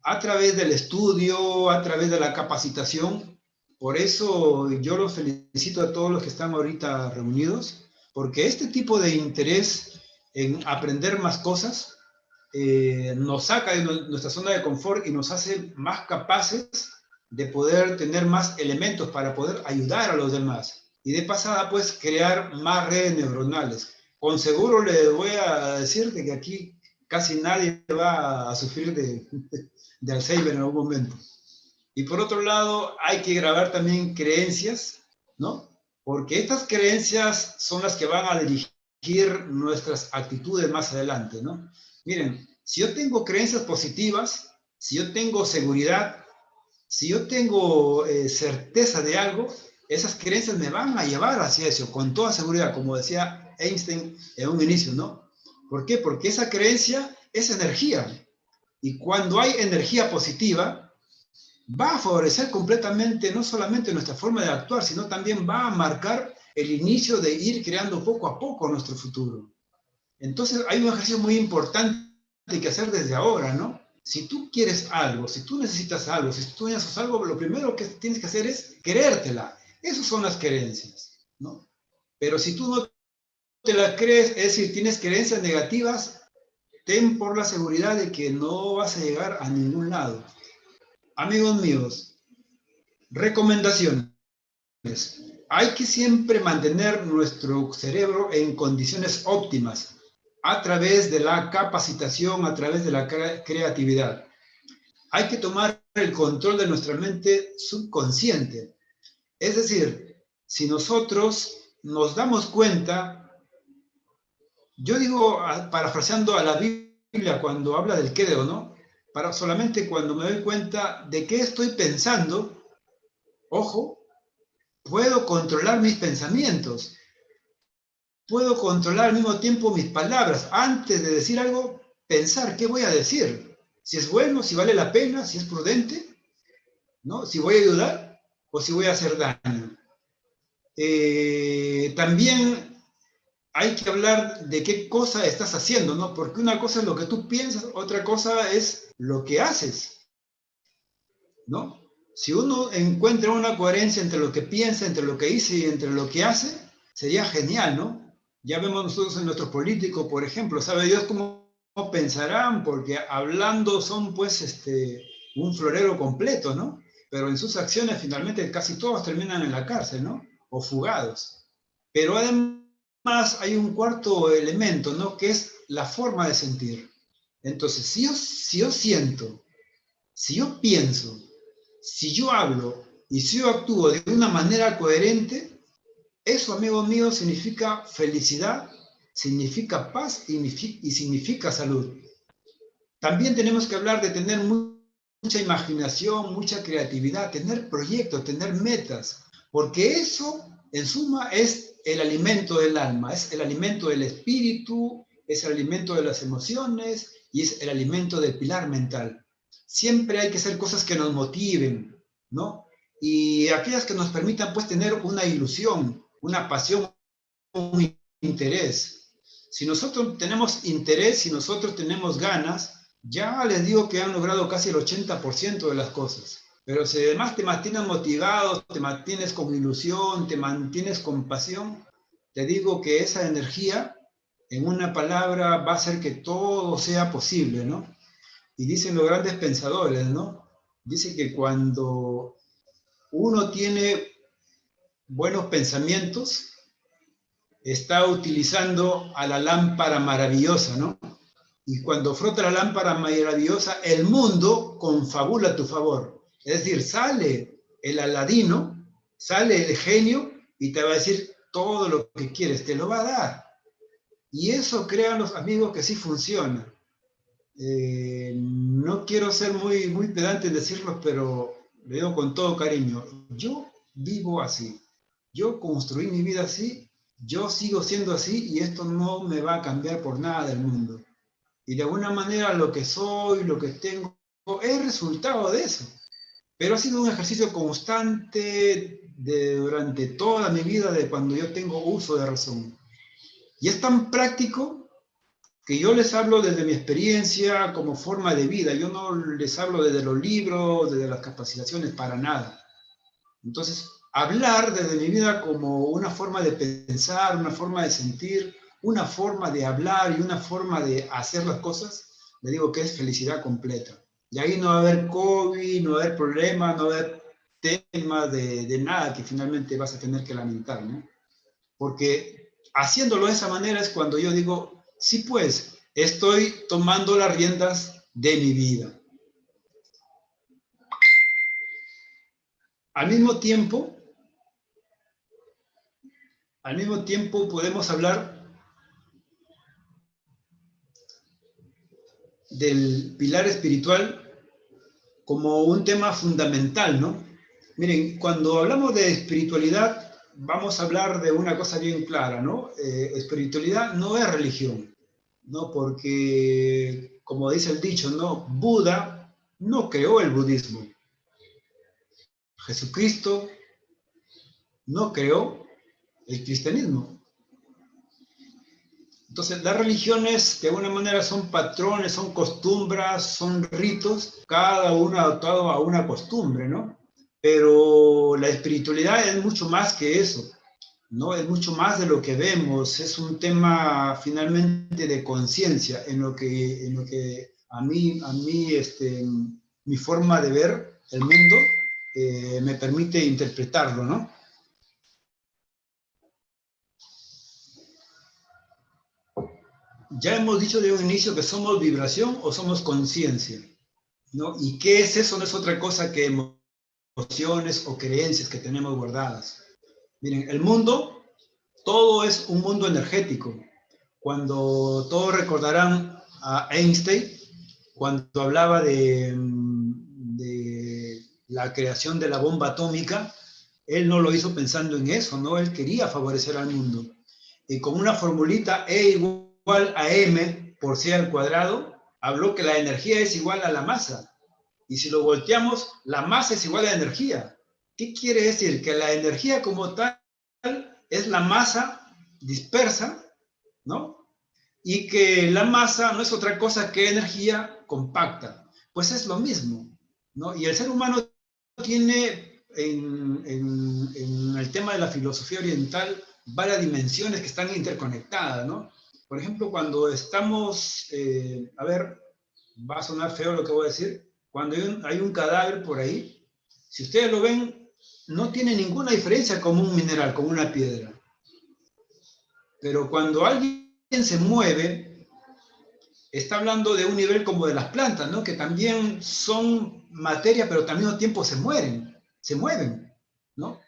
a través del estudio, a través de la capacitación. Por eso yo los felicito a todos los que están ahorita reunidos, porque este tipo de interés en aprender más cosas nos saca de nuestra zona de confort y nos hace más capaces de poder tener más elementos para poder ayudar a los demás. Y de pasada, pues, crear más redes neuronales. Con seguro les voy a decir que aquí casi nadie va a sufrir de Alzheimer en algún momento. Y por otro lado, hay que grabar también creencias, ¿no? Porque estas creencias son las que van a dirigir nuestras actitudes más adelante, ¿no? Miren, si yo tengo creencias positivas, si yo tengo seguridad, si yo tengo certeza de algo, esas creencias me van a llevar hacia eso, con toda seguridad, como decía Einstein en un inicio, ¿no? ¿Por qué? Porque esa creencia es energía. Y cuando hay energía positiva, va a favorecer completamente no solamente nuestra forma de actuar, sino también va a marcar el inicio de ir creando poco a poco nuestro futuro. Entonces hay un ejercicio muy importante que hacer desde ahora, ¿no? Si tú quieres algo, si tú necesitas algo, si tú necesitas algo, lo primero que tienes que hacer es creértela. Esas son las creencias, ¿no? Pero si tú no te la crees, es decir, tienes creencias negativas, ten por la seguridad de que no vas a llegar a ningún lado. Amigos míos, recomendaciones. Hay que siempre mantener nuestro cerebro en condiciones óptimas a través de la capacitación, a través de la creatividad. Hay que tomar el control de nuestra mente subconsciente. Es decir, si nosotros nos damos cuenta, yo digo, parafraseando a la Biblia cuando habla del credo, ¿no? Para solamente cuando me doy cuenta de qué estoy pensando, ojo, puedo controlar mis pensamientos, puedo controlar al mismo tiempo mis palabras. Antes de decir algo, pensar qué voy a decir, si es bueno, si vale la pena, si es prudente, ¿no? Si voy a ayudar o si voy a hacer daño. También hay que hablar de qué cosa estás haciendo, ¿no? Porque una cosa es lo que tú piensas, otra cosa es lo que haces, ¿no? Si uno encuentra una coherencia entre lo que piensa, entre lo que dice y entre lo que hace, sería genial, ¿no? Ya vemos nosotros en nuestros políticos, por ejemplo, ¿sabe Dios cómo pensarán? Porque hablando son, pues, un florero completo, ¿no? Pero en sus acciones finalmente casi todos terminan en la cárcel, ¿no? O fugados. Pero además hay un cuarto elemento, ¿no? Que es la forma de sentir. Entonces, si yo siento, si yo pienso, si yo hablo y si yo actúo de una manera coherente, eso, amigos míos, significa felicidad, significa paz y significa salud. También tenemos que hablar de tener mucha imaginación, mucha creatividad, tener proyectos, tener metas. Porque eso, en suma, es el alimento del alma, es el alimento del espíritu, es el alimento de las emociones y es el alimento del pilar mental. Siempre hay que hacer cosas que nos motiven, ¿no? Y aquellas que nos permitan, pues, tener una ilusión, una pasión, un interés. Si nosotros tenemos interés, si nosotros tenemos ganas, ya les digo que han logrado casi el 80% de las cosas. Pero si además te mantienes motivado, te mantienes con ilusión, te mantienes con pasión, te digo que esa energía, en una palabra, va a hacer que todo sea posible, ¿no? Y dicen los grandes pensadores, ¿no? Dice que cuando uno tiene buenos pensamientos, está utilizando a la lámpara maravillosa, ¿no? Y cuando frota la lámpara maravillosa, el mundo confabula a tu favor. Es decir, sale el Aladino, sale el genio y te va a decir todo lo que quieres, te lo va a dar. Y eso, crean los amigos, que sí funciona. No quiero ser muy pedante en decirlo, pero le digo con todo cariño, yo vivo así, yo construí mi vida así, yo sigo siendo así y esto no me va a cambiar por nada del mundo. Y de alguna manera lo que soy, lo que tengo, es resultado de eso. Pero ha sido un ejercicio constante durante toda mi vida, de cuando yo tengo uso de razón. Y es tan práctico que yo les hablo desde mi experiencia como forma de vida. Yo no les hablo desde los libros, desde las capacitaciones, para nada. Entonces, hablar desde mi vida como una forma de pensar, una forma de sentir, una forma de hablar y una forma de hacer las cosas, le digo que es felicidad completa. Y ahí no va a haber COVID, no va a haber problemas, no va a haber temas de nada que finalmente vas a tener que lamentar, ¿no? Porque haciéndolo de esa manera es cuando yo digo, sí, pues, estoy tomando las riendas de mi vida. Al mismo tiempo podemos hablar del pilar espiritual como un tema fundamental, ¿no? Miren, cuando hablamos de espiritualidad, vamos a hablar de una cosa bien clara, ¿no? Espiritualidad no es religión, ¿no? Porque, como dice el dicho, ¿no? Buda no creó el budismo. Jesucristo no creó el cristianismo. Entonces, las religiones, de alguna manera, son patrones, son costumbres, son ritos, cada uno adaptado a una costumbre, ¿no? Pero la espiritualidad es mucho más que eso, ¿no? Es mucho más de lo que vemos, es un tema finalmente de conciencia, en lo que a mí mi forma de ver el mundo me permite interpretarlo, ¿no? Ya hemos dicho de un inicio que somos vibración o somos conciencia, ¿no? ¿Y qué es eso? No es otra cosa que emociones o creencias que tenemos guardadas. Miren, el mundo, todo es un mundo energético. Cuando todos recordarán a Einstein, cuando hablaba de la creación de la bomba atómica, él no lo hizo pensando en eso, ¿no? Él quería favorecer al mundo. Y con una formulita E igual a M por C al cuadrado, habló que la energía es igual a la masa. Y si lo volteamos, la masa es igual a la energía. ¿Qué quiere decir? Que la energía como tal es la masa dispersa, ¿no? Y que la masa no es otra cosa que energía compacta. Pues es lo mismo, ¿no? Y el ser humano tiene en el tema de la filosofía oriental varias dimensiones que están interconectadas, ¿no? Por ejemplo, cuando estamos, a ver, va a sonar feo lo que voy a decir, cuando hay un cadáver por ahí, si ustedes lo ven, no tiene ninguna diferencia con un mineral, con una piedra. Pero cuando alguien se mueve, está hablando de un nivel como de las plantas, ¿no? Que también son materia, pero al mismo tiempo se mueven, ¿no?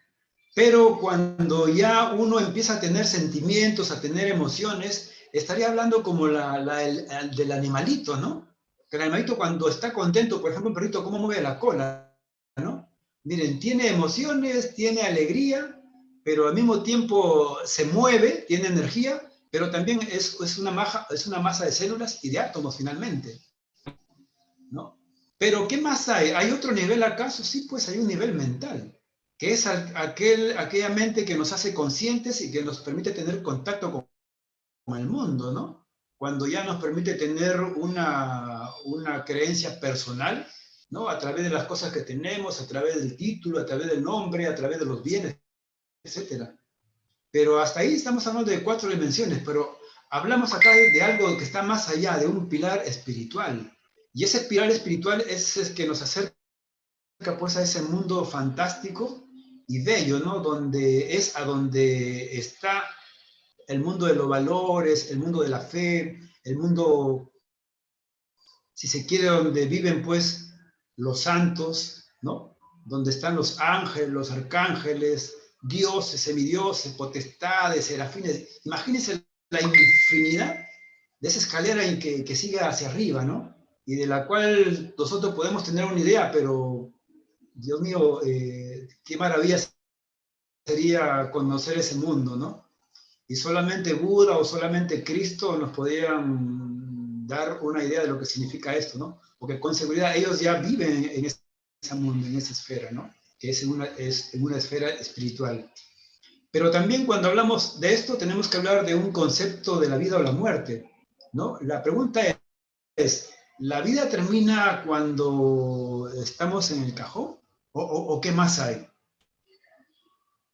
Pero cuando ya uno empieza a tener sentimientos, a tener emociones, estaría hablando como del animalito, ¿no? Que el animalito cuando está contento, por ejemplo, un perrito, ¿cómo mueve la cola, no? Miren, tiene emociones, tiene alegría, pero al mismo tiempo se mueve, tiene energía, pero también es una masa de células y de átomos finalmente, ¿no? Pero ¿qué más hay? ¿Hay otro nivel acaso? Sí, pues hay un nivel mental, que es aquella mente que nos hace conscientes y que nos permite tener contacto con el mundo, ¿no? Cuando ya nos permite tener una creencia personal, ¿no? A través de las cosas que tenemos, a través del título, a través del nombre, a través de los bienes, etcétera. Pero hasta ahí estamos hablando de 4 dimensiones, pero hablamos acá de algo que está más allá, de un pilar espiritual. Y ese pilar espiritual es el que nos acerca pues a ese mundo fantástico y bello, ¿no? Donde es a donde está el mundo de los valores, el mundo de la fe, el mundo, si se quiere, donde viven pues los santos, ¿no? Donde están los ángeles, los arcángeles, dioses, semidioses, potestades, serafines. Imagínense la infinidad de esa escalera en que sigue hacia arriba, ¿no? Y de la cual nosotros podemos tener una idea, pero, Dios mío, qué maravilla sería conocer ese mundo, ¿no? Y solamente Buda o solamente Cristo nos podían dar una idea de lo que significa esto, ¿no? Porque con seguridad ellos ya viven en ese mundo, en esa esfera, ¿no? Que es en una esfera espiritual. Pero también cuando hablamos de esto tenemos que hablar de un concepto de la vida o la muerte, ¿no? La pregunta es, ¿la vida termina cuando estamos en el cajón? ¿O qué más hay?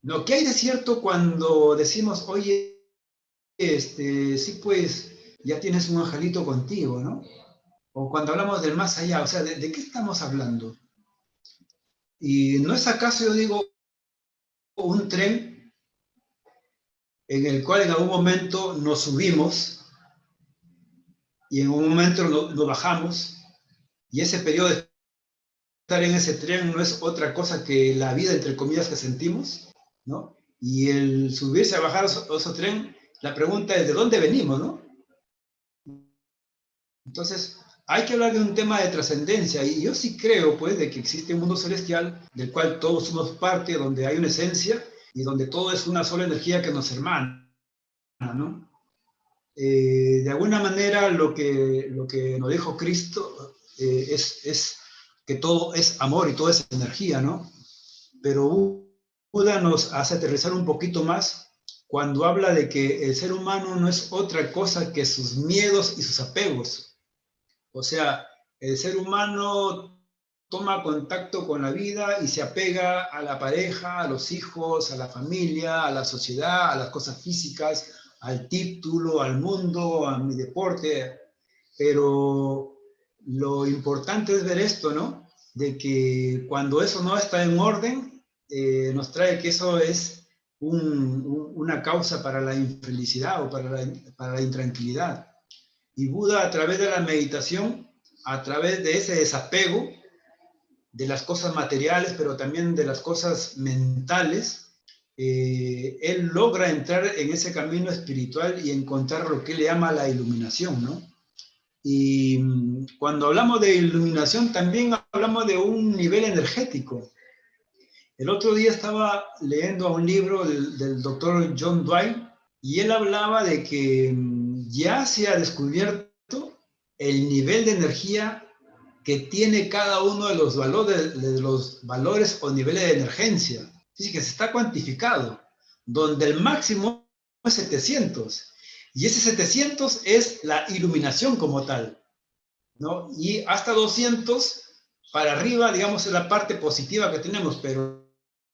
Lo que hay de cierto cuando decimos, oye, sí, pues ya tienes un angelito contigo, ¿no? O cuando hablamos del más allá, o sea, ¿de qué estamos hablando? Y no es acaso, yo digo, un tren en el cual en algún momento nos subimos y en un momento nos bajamos, y ese periodo de estar en ese tren no es otra cosa que la vida, entre comillas, que sentimos, ¿no? Y el subirse a bajar a ese tren, la pregunta es, ¿de dónde venimos, no? Entonces, hay que hablar de un tema de trascendencia, y yo sí creo, pues, de que existe un mundo celestial del cual todos somos parte, donde hay una esencia y donde todo es una sola energía que nos hermana, ¿no? De alguna manera, lo que nos dijo Cristo es que todo es amor y todo es energía, ¿no? Pero Buda nos hace aterrizar un poquito más cuando habla de que el ser humano no es otra cosa que sus miedos y sus apegos. O sea, el ser humano toma contacto con la vida y se apega a la pareja, a los hijos, a la familia, a la sociedad, a las cosas físicas, al título, al mundo, a mi deporte. Pero lo importante es ver esto, ¿no? De que cuando eso no está en orden, nos trae que eso es una causa para la infelicidad o para la intranquilidad. Y Buda, a través de la meditación, a través de ese desapego de las cosas materiales, pero también de las cosas mentales, él logra entrar en ese camino espiritual y encontrar lo que él llama la iluminación, ¿no? Y cuando hablamos de iluminación, también hablamos de un nivel energético. El otro día estaba leyendo un libro del doctor John Dwyer, y él hablaba de que ya se ha descubierto el nivel de energía que tiene cada uno de los valores o niveles de emergencia. Dice que se está cuantificado, donde el máximo es 700. Y ese 700 es la iluminación como tal, ¿no? Y hasta 200 para arriba, digamos, es la parte positiva que tenemos, pero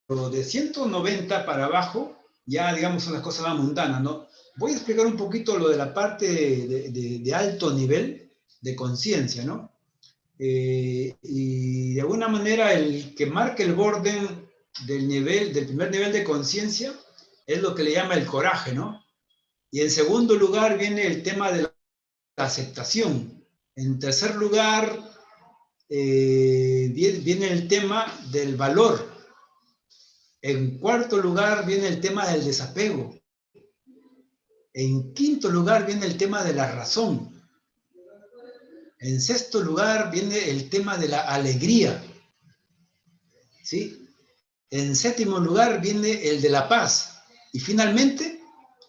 de 190 para abajo, ya, digamos, son las cosas más mundanas, ¿no? Voy a explicar un poquito lo de la parte de alto nivel de conciencia, ¿no? Y de alguna manera el que marca el borde del primer nivel de conciencia es lo que le llama el coraje, ¿no? Y en segundo lugar viene el tema de la aceptación. En tercer lugar viene el tema del valor. En cuarto lugar viene el tema del desapego. En quinto lugar viene el tema de la razón. En sexto lugar viene el tema de la alegría. ¿Sí? En séptimo lugar viene el de la paz. Y finalmente,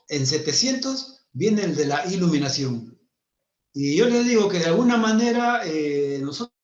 en 700, viene el de la iluminación. Y yo les digo que de alguna manera nosotros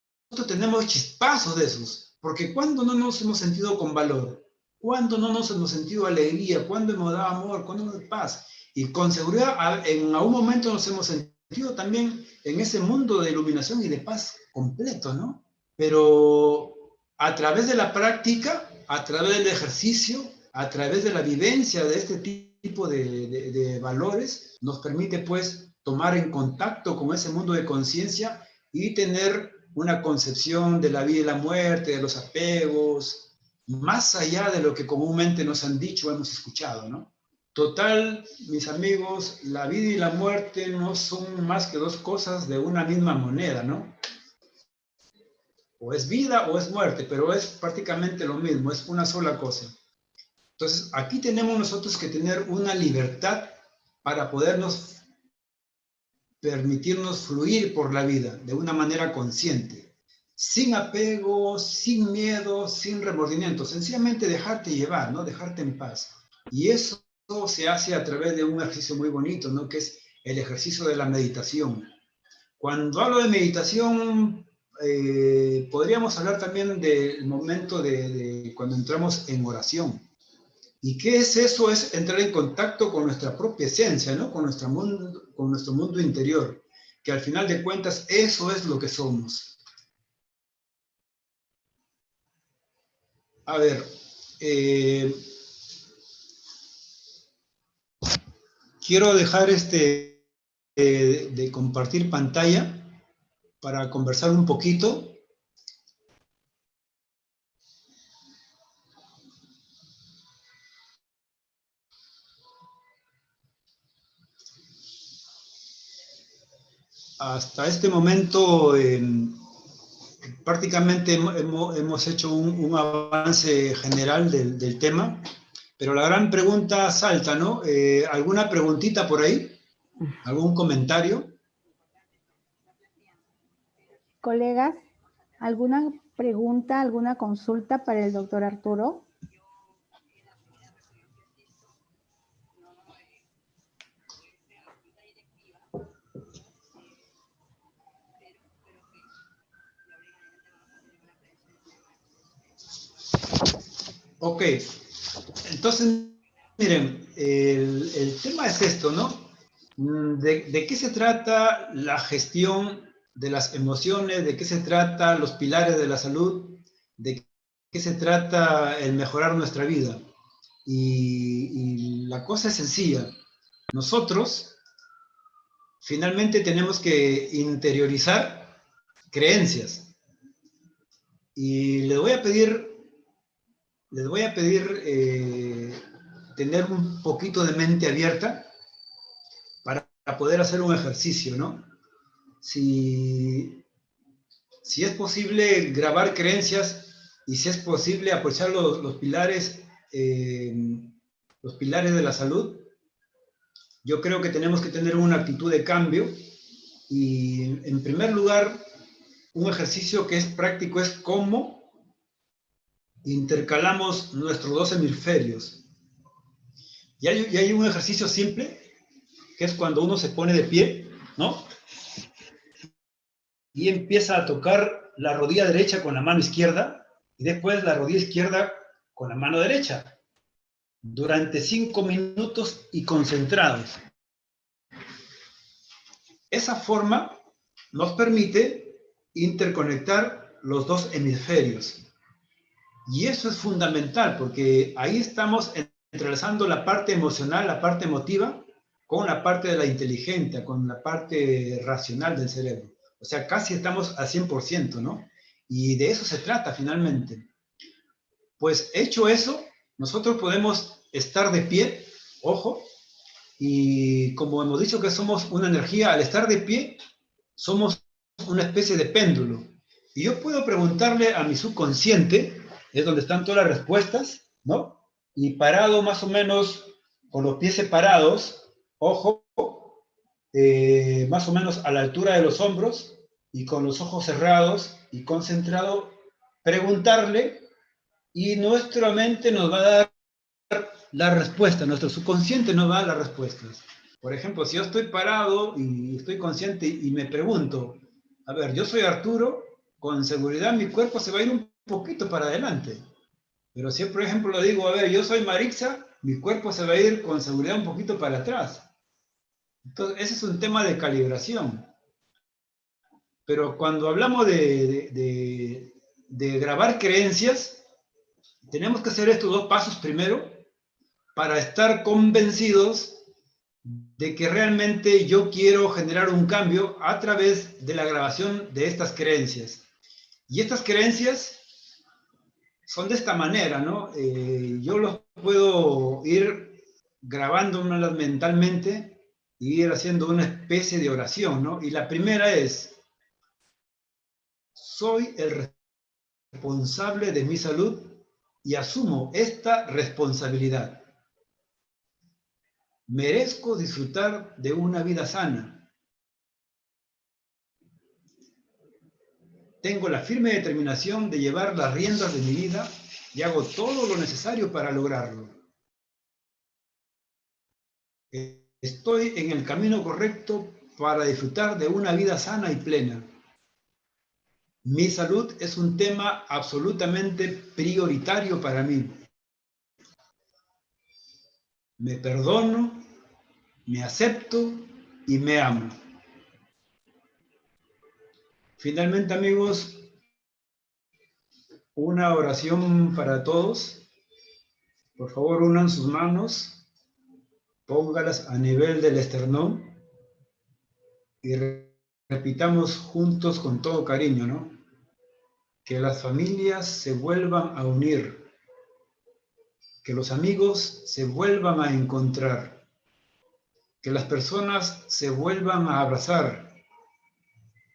tenemos chispazos de esos. Porque ¿cuándo no nos hemos sentido con valor? ¿Cuándo no nos hemos sentido alegría? ¿Cuándo hemos dado amor? ¿Cuándo hemos dado paz? Y con seguridad en algún momento nos hemos sentido también en ese mundo de iluminación y de paz completo, ¿no? Pero a través de la práctica, a través del ejercicio, a través de la vivencia de este tipo de valores, nos permite pues tomar en contacto con ese mundo de conciencia y tener una concepción de la vida y la muerte, de los apegos, más allá de lo que comúnmente nos han dicho o hemos escuchado, ¿no? Total, mis amigos, la vida y la muerte no son más que dos cosas de una misma moneda, ¿no? O es vida o es muerte, pero es prácticamente lo mismo, es una sola cosa. Entonces, aquí tenemos nosotros que tener una libertad para permitirnos fluir por la vida de una manera consciente, sin apego, sin miedo, sin remordimiento, sencillamente dejarte llevar, ¿no? Dejarte en paz. Y eso se hace a través de un ejercicio muy bonito, ¿no? Que es el ejercicio de la meditación. Cuando hablo de meditación, podríamos hablar también del momento de cuando entramos en oración. ¿Y qué es eso? Es entrar en contacto con nuestra propia esencia, ¿no? Con nuestro mundo interior, que al final de cuentas eso es lo que somos. A ver, quiero dejar de compartir pantalla para conversar un poquito. Hasta este momento prácticamente hemos hecho un avance general del tema, pero la gran pregunta salta, ¿no? ¿Alguna preguntita por ahí? ¿Algún comentario? Colegas, ¿alguna pregunta, alguna consulta para el doctor Arturo? Ok, entonces, miren, el tema es esto, ¿no? ¿De qué se trata la gestión de las emociones? ¿De qué se trata los pilares de la salud? ¿De qué se trata el mejorar nuestra vida? Y la cosa es sencilla. Nosotros finalmente tenemos que interiorizar creencias. Y les voy a pedir tener un poquito de mente abierta para poder hacer un ejercicio, ¿no? Si es posible grabar creencias y si es posible aprovechar los pilares de la salud, yo creo que tenemos que tener una actitud de cambio y, en primer lugar, un ejercicio que es práctico es cómo intercalamos nuestros dos hemisferios. Y hay un ejercicio simple, que es cuando uno se pone de pie, ¿no? Y empieza a tocar la rodilla derecha con la mano izquierda y después la rodilla izquierda con la mano derecha durante 5 minutos y concentrados. Esa forma nos permite interconectar los dos hemisferios. Y eso es fundamental porque ahí estamos entrelazando la parte emocional, la parte emotiva, con la parte de la inteligencia, con la parte racional del cerebro. O sea, casi estamos al 100%, ¿no? Y de eso se trata finalmente. Pues hecho eso, nosotros podemos estar de pie, ojo, y como hemos dicho que somos una energía, al estar de pie, somos una especie de péndulo. Y yo puedo preguntarle a mi subconsciente, es donde están todas las respuestas, ¿no? Y parado más o menos, con los pies separados, ojo, más o menos a la altura de los hombros, y con los ojos cerrados y concentrado, preguntarle y nuestra mente nos va a dar la respuesta, nuestro subconsciente nos va a dar las respuestas. Por ejemplo, si yo estoy parado y estoy consciente y me pregunto, a ver, yo soy Arturo, con seguridad mi cuerpo se va a ir un poquito para adelante. Pero si, por ejemplo, le digo, a ver, yo soy Maritza, mi cuerpo se va a ir con seguridad un poquito para atrás. Entonces, ese es un tema de calibración. Pero cuando hablamos de grabar creencias, tenemos que hacer estos dos pasos primero para estar convencidos de que realmente yo quiero generar un cambio a través de la grabación de estas creencias. Y estas creencias son de esta manera, ¿no? Yo los puedo ir grabándolas mentalmente y ir haciendo una especie de oración, ¿no? Y la primera es, soy el responsable de mi salud y asumo esta responsabilidad. Merezco disfrutar de una vida sana. Tengo la firme determinación de llevar las riendas de mi vida y hago todo lo necesario para lograrlo. Estoy en el camino correcto para disfrutar de una vida sana y plena. Mi salud es un tema absolutamente prioritario para mí. Me perdono, me acepto y me amo. Finalmente, amigos, una oración para todos. Por favor, unan sus manos, póngalas a nivel del esternón y repitamos juntos con todo cariño, ¿no? Que las familias se vuelvan a unir, que los amigos se vuelvan a encontrar, que las personas se vuelvan a abrazar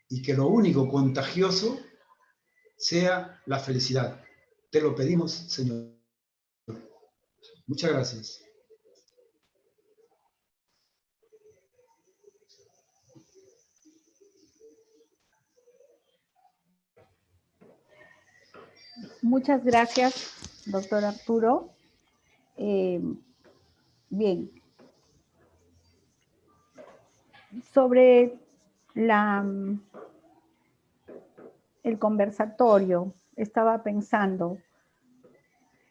y que lo único contagioso sea la felicidad. Te lo pedimos, Señor. Muchas gracias. Muchas gracias, doctor Arturo. Bien. Sobre el conversatorio, estaba pensando,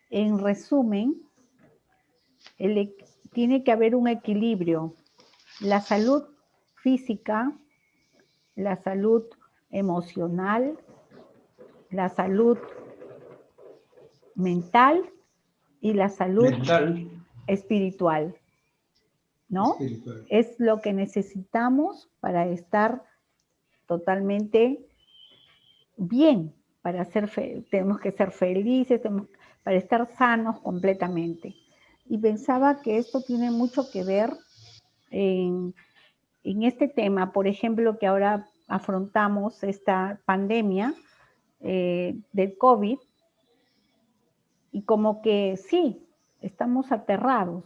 en resumen, tiene que haber un equilibrio. La salud física, la salud emocional, la salud mental y la salud espiritual, ¿no? Espiritual. Es lo que necesitamos para estar totalmente bien, tenemos que ser felices, para estar sanos completamente. Y pensaba que esto tiene mucho que ver en este tema, por ejemplo, que ahora afrontamos esta pandemia del COVID, y como que sí, estamos aterrados.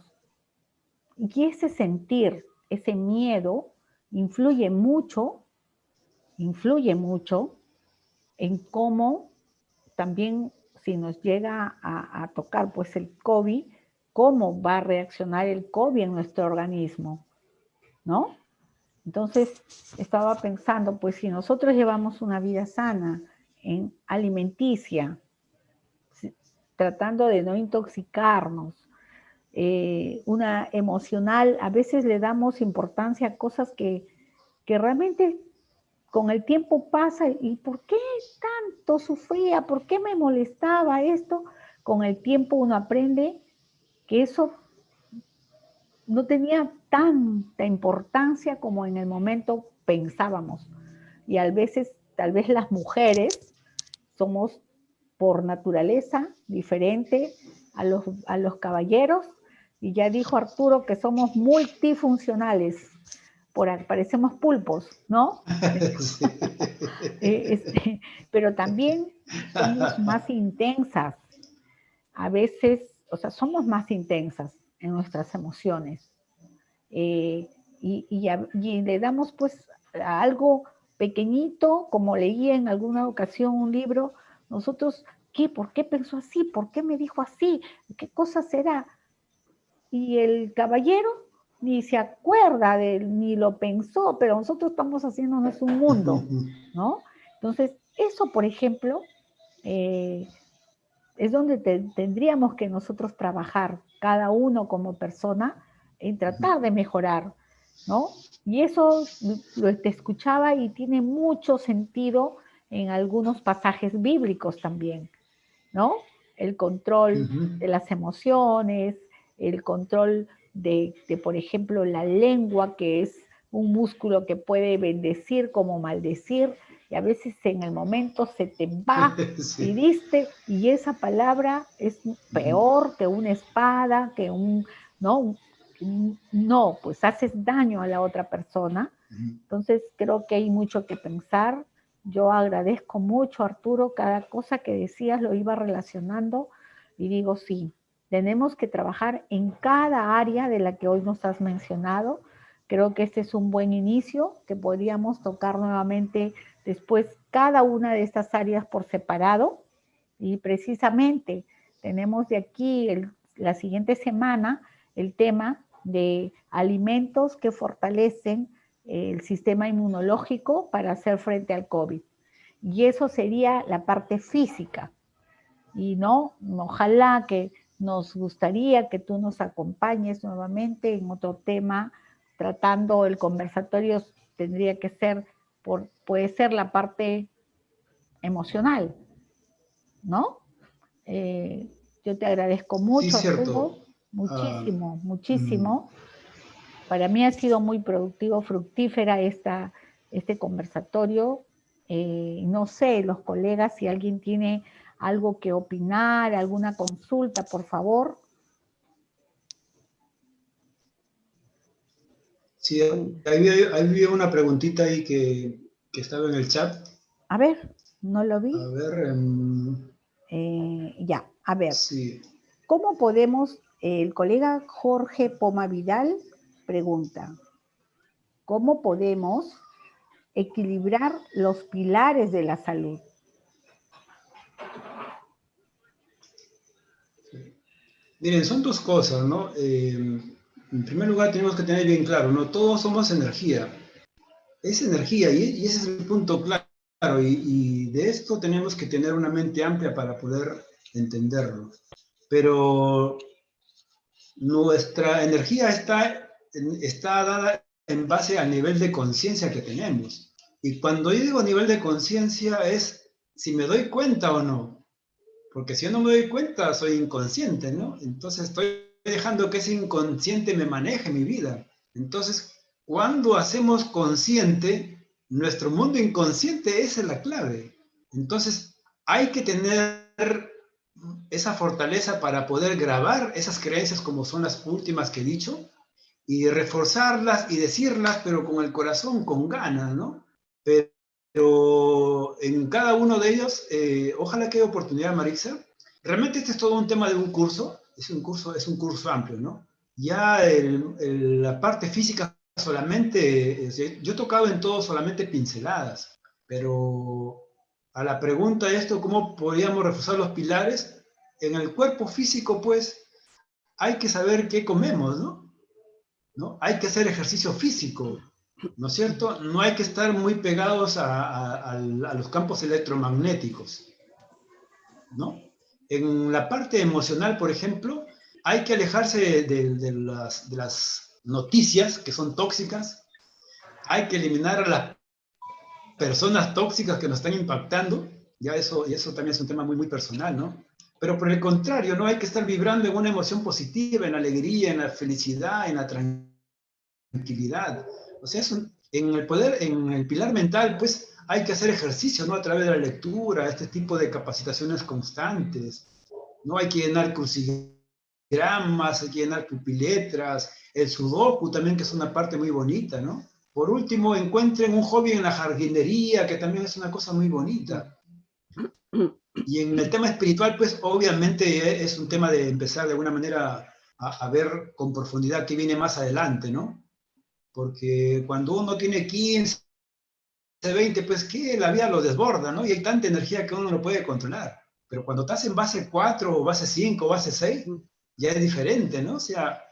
Y ese sentir, ese miedo, influye mucho en cómo también, si nos llega a tocar pues el COVID, cómo va a reaccionar el COVID en nuestro organismo, ¿no? Entonces, estaba pensando, pues si nosotros llevamos una vida sana, en alimenticia, tratando de no intoxicarnos, una emocional, a veces le damos importancia a cosas que realmente con el tiempo pasa, ¿y por qué tanto sufría? ¿Por qué me molestaba esto? Con el tiempo uno aprende que eso no tenía tanta importancia como en el momento pensábamos. Y a veces, tal vez las mujeres somos por naturaleza diferente a los caballeros, y ya dijo Arturo que somos multifuncionales, parecemos pulpos, ¿no? Sí. Pero también somos más intensas, a veces, o sea, somos más intensas en nuestras emociones, y le damos pues a algo pequeñito, como leí en alguna ocasión un libro, nosotros ¿qué? ¿Por qué pensó así? ¿Por qué me dijo así? ¿Qué cosa será? Y el caballero ni se acuerda de él, ni lo pensó, pero nosotros estamos haciéndonos un mundo, ¿no? Entonces, eso, por ejemplo, es donde tendríamos que nosotros trabajar, cada uno como persona, en tratar de mejorar, ¿no? Y eso te escuchaba y tiene mucho sentido en algunos pasajes bíblicos también, ¿no? El control de las emociones, el control por ejemplo, la lengua, que es un músculo que puede bendecir como maldecir, y a veces en el momento se te va y diste, y esa palabra es peor que una espada, que ¿no? No, pues haces daño a la otra persona. Entonces creo que hay mucho que pensar. Yo agradezco mucho, Arturo, cada cosa que decías lo iba relacionando y digo, sí, tenemos que trabajar en cada área de la que hoy nos has mencionado. Creo que este es un buen inicio, que podríamos tocar nuevamente después cada una de estas áreas por separado. Y precisamente tenemos de aquí la siguiente semana el tema de alimentos que fortalecen el sistema inmunológico para hacer frente al COVID. Y eso sería la parte física. Y no, ojalá que nos gustaría que tú nos acompañes nuevamente en otro tema, tratando el conversatorio tendría que ser, puede ser la parte emocional, ¿no? Yo te agradezco mucho, sí, Arturo, cierto. muchísimo, muchísimo. Para mí ha sido muy productivo, fructífera este conversatorio. No sé, los colegas, si alguien tiene algo que opinar, alguna consulta, por favor. Sí, había una preguntita ahí que estaba en el chat. A ver, no lo vi. A ver. Ya, a ver. Sí. ¿Cómo podemos, el colega Jorge Poma Vidal pregunta, ¿cómo podemos equilibrar los pilares de la salud? Miren, son dos cosas, ¿no? En primer lugar, tenemos que tener bien claro, ¿no? Todos somos energía. Es energía y ese es el punto claro. Y de esto tenemos que tener una mente amplia para poder entenderlo. Pero nuestra energía está dada en base al nivel de conciencia que tenemos. Y cuando yo digo nivel de conciencia es si me doy cuenta o no. Porque si yo no me doy cuenta, soy inconsciente, ¿no? Entonces estoy dejando que ese inconsciente me maneje mi vida. Entonces, cuando hacemos consciente, nuestro mundo inconsciente, esa es la clave. Entonces, hay que tener esa fortaleza para poder grabar esas creencias como son las últimas que he dicho y reforzarlas y decirlas, pero con el corazón, con ganas, ¿no? Pero en cada uno de ellos, ojalá que haya oportunidad, Marixa. Realmente este es todo un tema de un curso, es un curso amplio, ¿no? Ya la parte física solamente, yo he tocado en todo solamente pinceladas, pero a la pregunta de esto, ¿cómo podríamos reforzar los pilares? En el cuerpo físico, pues, hay que saber qué comemos, ¿no? ¿No? Hay que hacer ejercicio físico, ¿no es cierto? No hay que estar muy pegados a los campos electromagnéticos, ¿no? En la parte emocional, por ejemplo, hay que alejarse de las noticias que son tóxicas, hay que eliminar a las personas tóxicas que nos están impactando, y eso también es un tema muy, muy personal, ¿no? Pero por el contrario, no hay que estar vibrando en una emoción positiva, en la alegría, en la felicidad, en la tranquilidad. O sea, en el pilar mental, pues hay que hacer ejercicio, ¿no? A través de la lectura, este tipo de capacitaciones constantes. No hay que llenar crucigramas, hay que llenar pupiletras, el sudoku también, que es una parte muy bonita, ¿no? Por último, encuentren un hobby en la jardinería, que también es una cosa muy bonita. Y en el tema espiritual, pues obviamente es un tema de empezar de alguna manera a ver con profundidad qué viene más adelante, ¿no? Porque cuando uno tiene 15, 20, pues que la vida lo desborda, ¿no? Y hay tanta energía que uno no puede controlar. Pero cuando estás en base 4 o base 5 o base 6, ya es diferente, ¿no? O sea,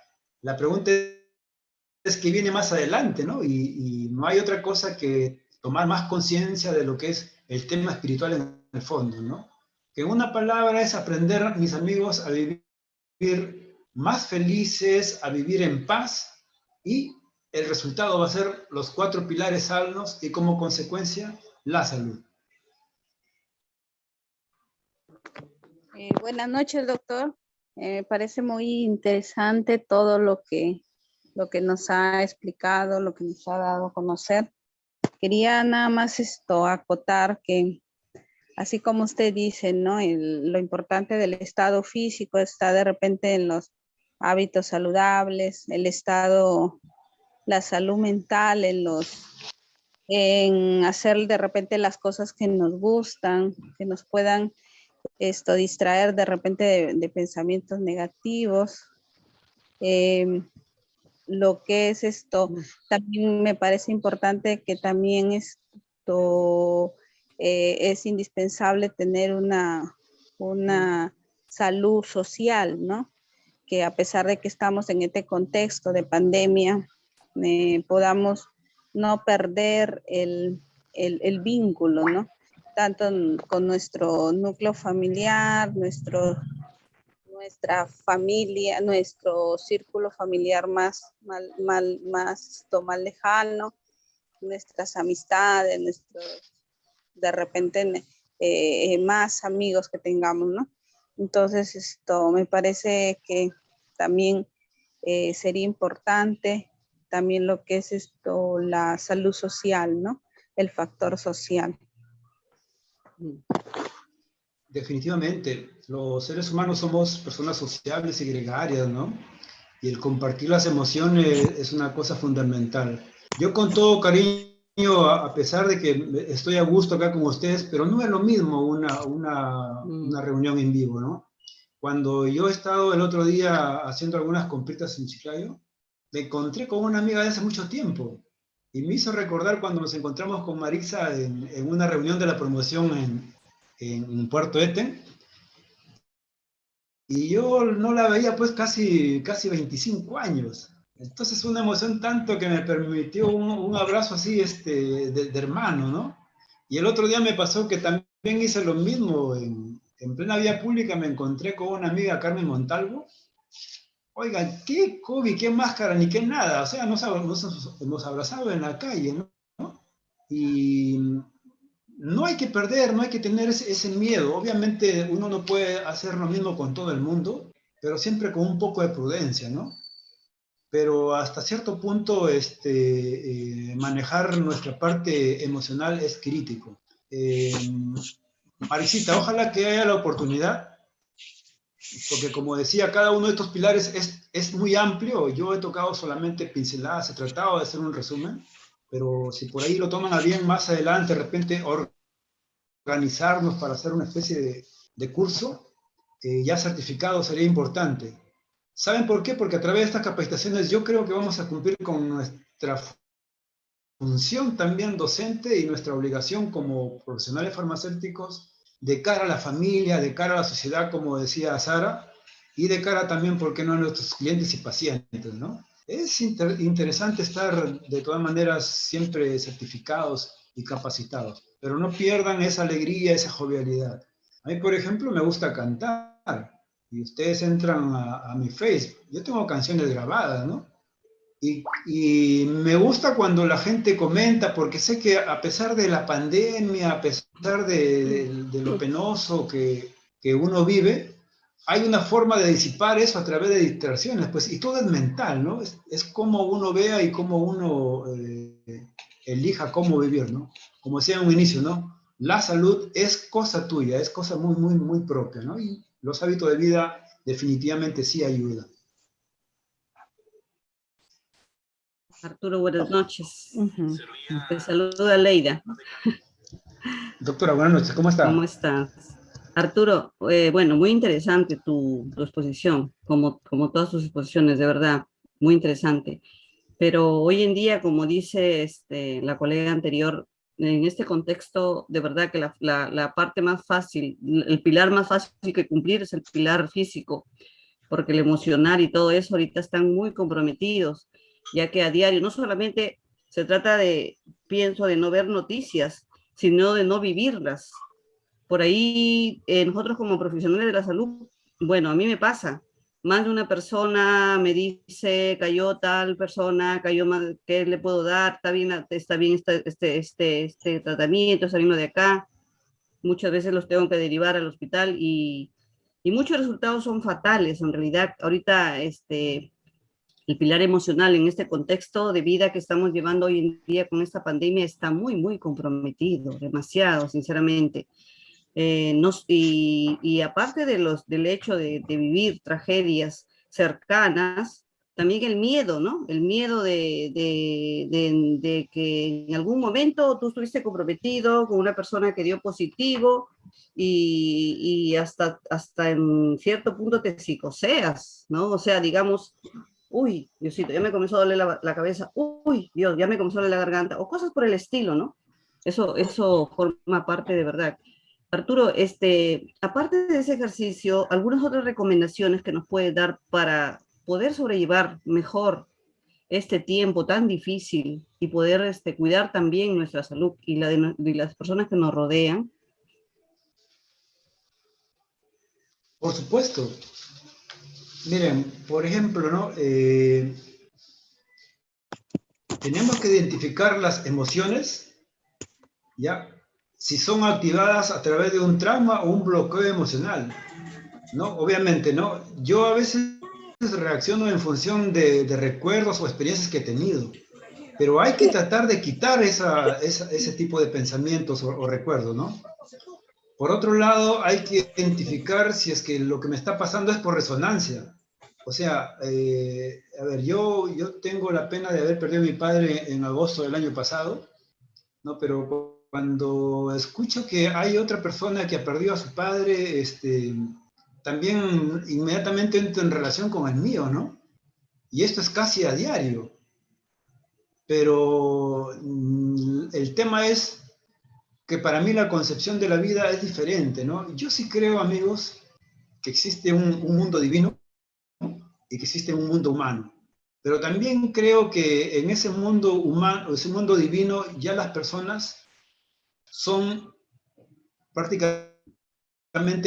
la pregunta es qué viene más adelante, ¿no? Y no hay otra cosa que tomar más conciencia de lo que es el tema espiritual en el fondo, ¿no? Que en una palabra es aprender, mis amigos, a vivir más felices, a vivir en paz, y el resultado va a ser los 4 pilares sanos y como consecuencia la salud. Buenas noches, doctor. Me parece muy interesante todo lo que nos ha explicado, lo que nos ha dado a conocer. Quería nada más acotar que, así como usted dice, ¿no? Lo importante del estado físico está de repente en los hábitos saludables, el estado, la salud mental, en hacer de repente las cosas que nos gustan, que nos puedan distraer de repente de pensamientos negativos. Lo que es también me parece importante que también es indispensable tener una salud social, ¿no? Que a pesar de que estamos en este contexto de pandemia, podamos no perder el vínculo, ¿no? Tanto con nuestro núcleo familiar, nuestra familia, nuestro círculo familiar más lejano, nuestras amistades, de repente más amigos que tengamos, ¿no? Entonces me parece que también sería importante también lo que es la salud social, ¿no? El factor social. Definitivamente, los seres humanos somos personas sociables y gregarias, ¿no? Y el compartir las emociones es una cosa fundamental. Yo con todo cariño, a pesar de que estoy a gusto acá con ustedes, pero no es lo mismo una reunión en vivo, ¿no? Cuando yo he estado el otro día haciendo algunas compritas en Chiclayo, me encontré con una amiga de hace mucho tiempo y me hizo recordar cuando nos encontramos con Marixa en una reunión de la promoción en Puerto Eten, y yo no la veía pues casi 25 años. Entonces una emoción tanto que me permitió un abrazo así de hermano, ¿no? Y el otro día me pasó que también hice lo mismo, en plena vía pública me encontré con una amiga, Carmen Montalvo. Oigan, qué COVID, qué máscara, ni qué nada, o sea, nos abrazado en la calle, ¿no? Y no hay que perder, no hay que tener ese miedo. Obviamente uno no puede hacer lo mismo con todo el mundo, pero siempre con un poco de prudencia, ¿no? Pero hasta cierto punto manejar nuestra parte emocional es crítico. Marisita, ojalá que haya la oportunidad, porque como decía, cada uno de estos pilares es muy amplio. Yo he tocado solamente pinceladas, he tratado de hacer un resumen, pero si por ahí lo toman a bien más adelante, de repente organizarnos para hacer una especie de curso ya certificado sería importante. ¿Saben por qué? Porque a través de estas capacitaciones yo creo que vamos a cumplir con nuestra función también docente y nuestra obligación como profesionales farmacéuticos de cara a la familia, de cara a la sociedad, como decía Sara, y de cara también, ¿por qué no?, a nuestros clientes y pacientes, ¿no? Es interesante estar de todas maneras siempre certificados y capacitados, pero no pierdan esa alegría, esa jovialidad. A mí, por ejemplo, me gusta cantar, y ustedes entran a mi Facebook, yo tengo canciones grabadas, ¿no? Y me gusta cuando la gente comenta, porque sé que a pesar de la pandemia, a pesar de lo penoso que uno vive, hay una forma de disipar eso a través de distracciones, pues, y todo es mental, ¿no? Es como uno vea y cómo uno elija cómo vivir, ¿no? Como decía en un inicio, ¿no? La salud es cosa tuya, es cosa muy, muy, muy propia, ¿no? Y los hábitos de vida definitivamente sí ayudan. Arturo, buenas noches. Te saluda Leida. Doctora, buenas noches, ¿cómo está? ¿Cómo estás? Arturo, bueno, muy interesante tu exposición, como todas tus exposiciones, de verdad, muy interesante. Pero hoy en día, como dice la colega anterior, en este contexto, de verdad que la parte más fácil, el pilar más fácil que cumplir es el pilar físico, porque el emocional y todo eso ahorita están muy comprometidos, ya que a diario no solamente se trata de, pienso, de no ver noticias, sino de no vivirlas. Por ahí, nosotros como profesionales de la salud, bueno, a mí me pasa, más de una persona me dice, cayó tal persona, cayó más, ¿qué le puedo dar? Está bien este tratamiento, está bien lo de acá. Muchas veces los tengo que derivar al hospital y muchos resultados son fatales. En realidad, ahorita el pilar emocional en este contexto de vida que estamos llevando hoy en día con esta pandemia está muy, muy comprometido, demasiado, sinceramente. Y aparte del hecho de vivir tragedias cercanas, también el miedo, ¿no? El miedo de que en algún momento tú estuviste comprometido con una persona que dio positivo y hasta en cierto punto te psicoseas, ¿no? O sea, digamos, uy, Diosito, ya me comenzó a doler la cabeza, uy, Dios, ya me comenzó a doler la garganta, o cosas por el estilo, ¿no? Eso forma parte de verdad. Arturo, aparte de ese ejercicio, ¿algunas otras recomendaciones que nos puede dar para poder sobrellevar mejor este tiempo tan difícil y poder cuidar también nuestra salud y la de las personas que nos rodean? Por supuesto. Miren, por ejemplo, ¿no? Tenemos que identificar las emociones, ¿ya? Si son activadas a través de un trauma o un bloqueo emocional, ¿no? Obviamente, ¿no? Yo a veces reacciono en función de recuerdos o experiencias que he tenido, pero hay que tratar de quitar ese tipo de pensamientos o recuerdos, ¿no? Por otro lado, hay que identificar si es que lo que me está pasando es por resonancia. O sea, a ver, yo tengo la pena de haber perdido a mi padre en agosto del año pasado, ¿no? Pero cuando escucho que hay otra persona que ha perdido a su padre, también inmediatamente entro en relación con el mío, ¿no? Y esto es casi a diario. Pero el tema es que para mí la concepción de la vida es diferente, ¿no? Yo sí creo, amigos, que existe un mundo divino y que existe un mundo humano. Pero también creo que en ese mundo humano, ese mundo divino, ya las personas son prácticamente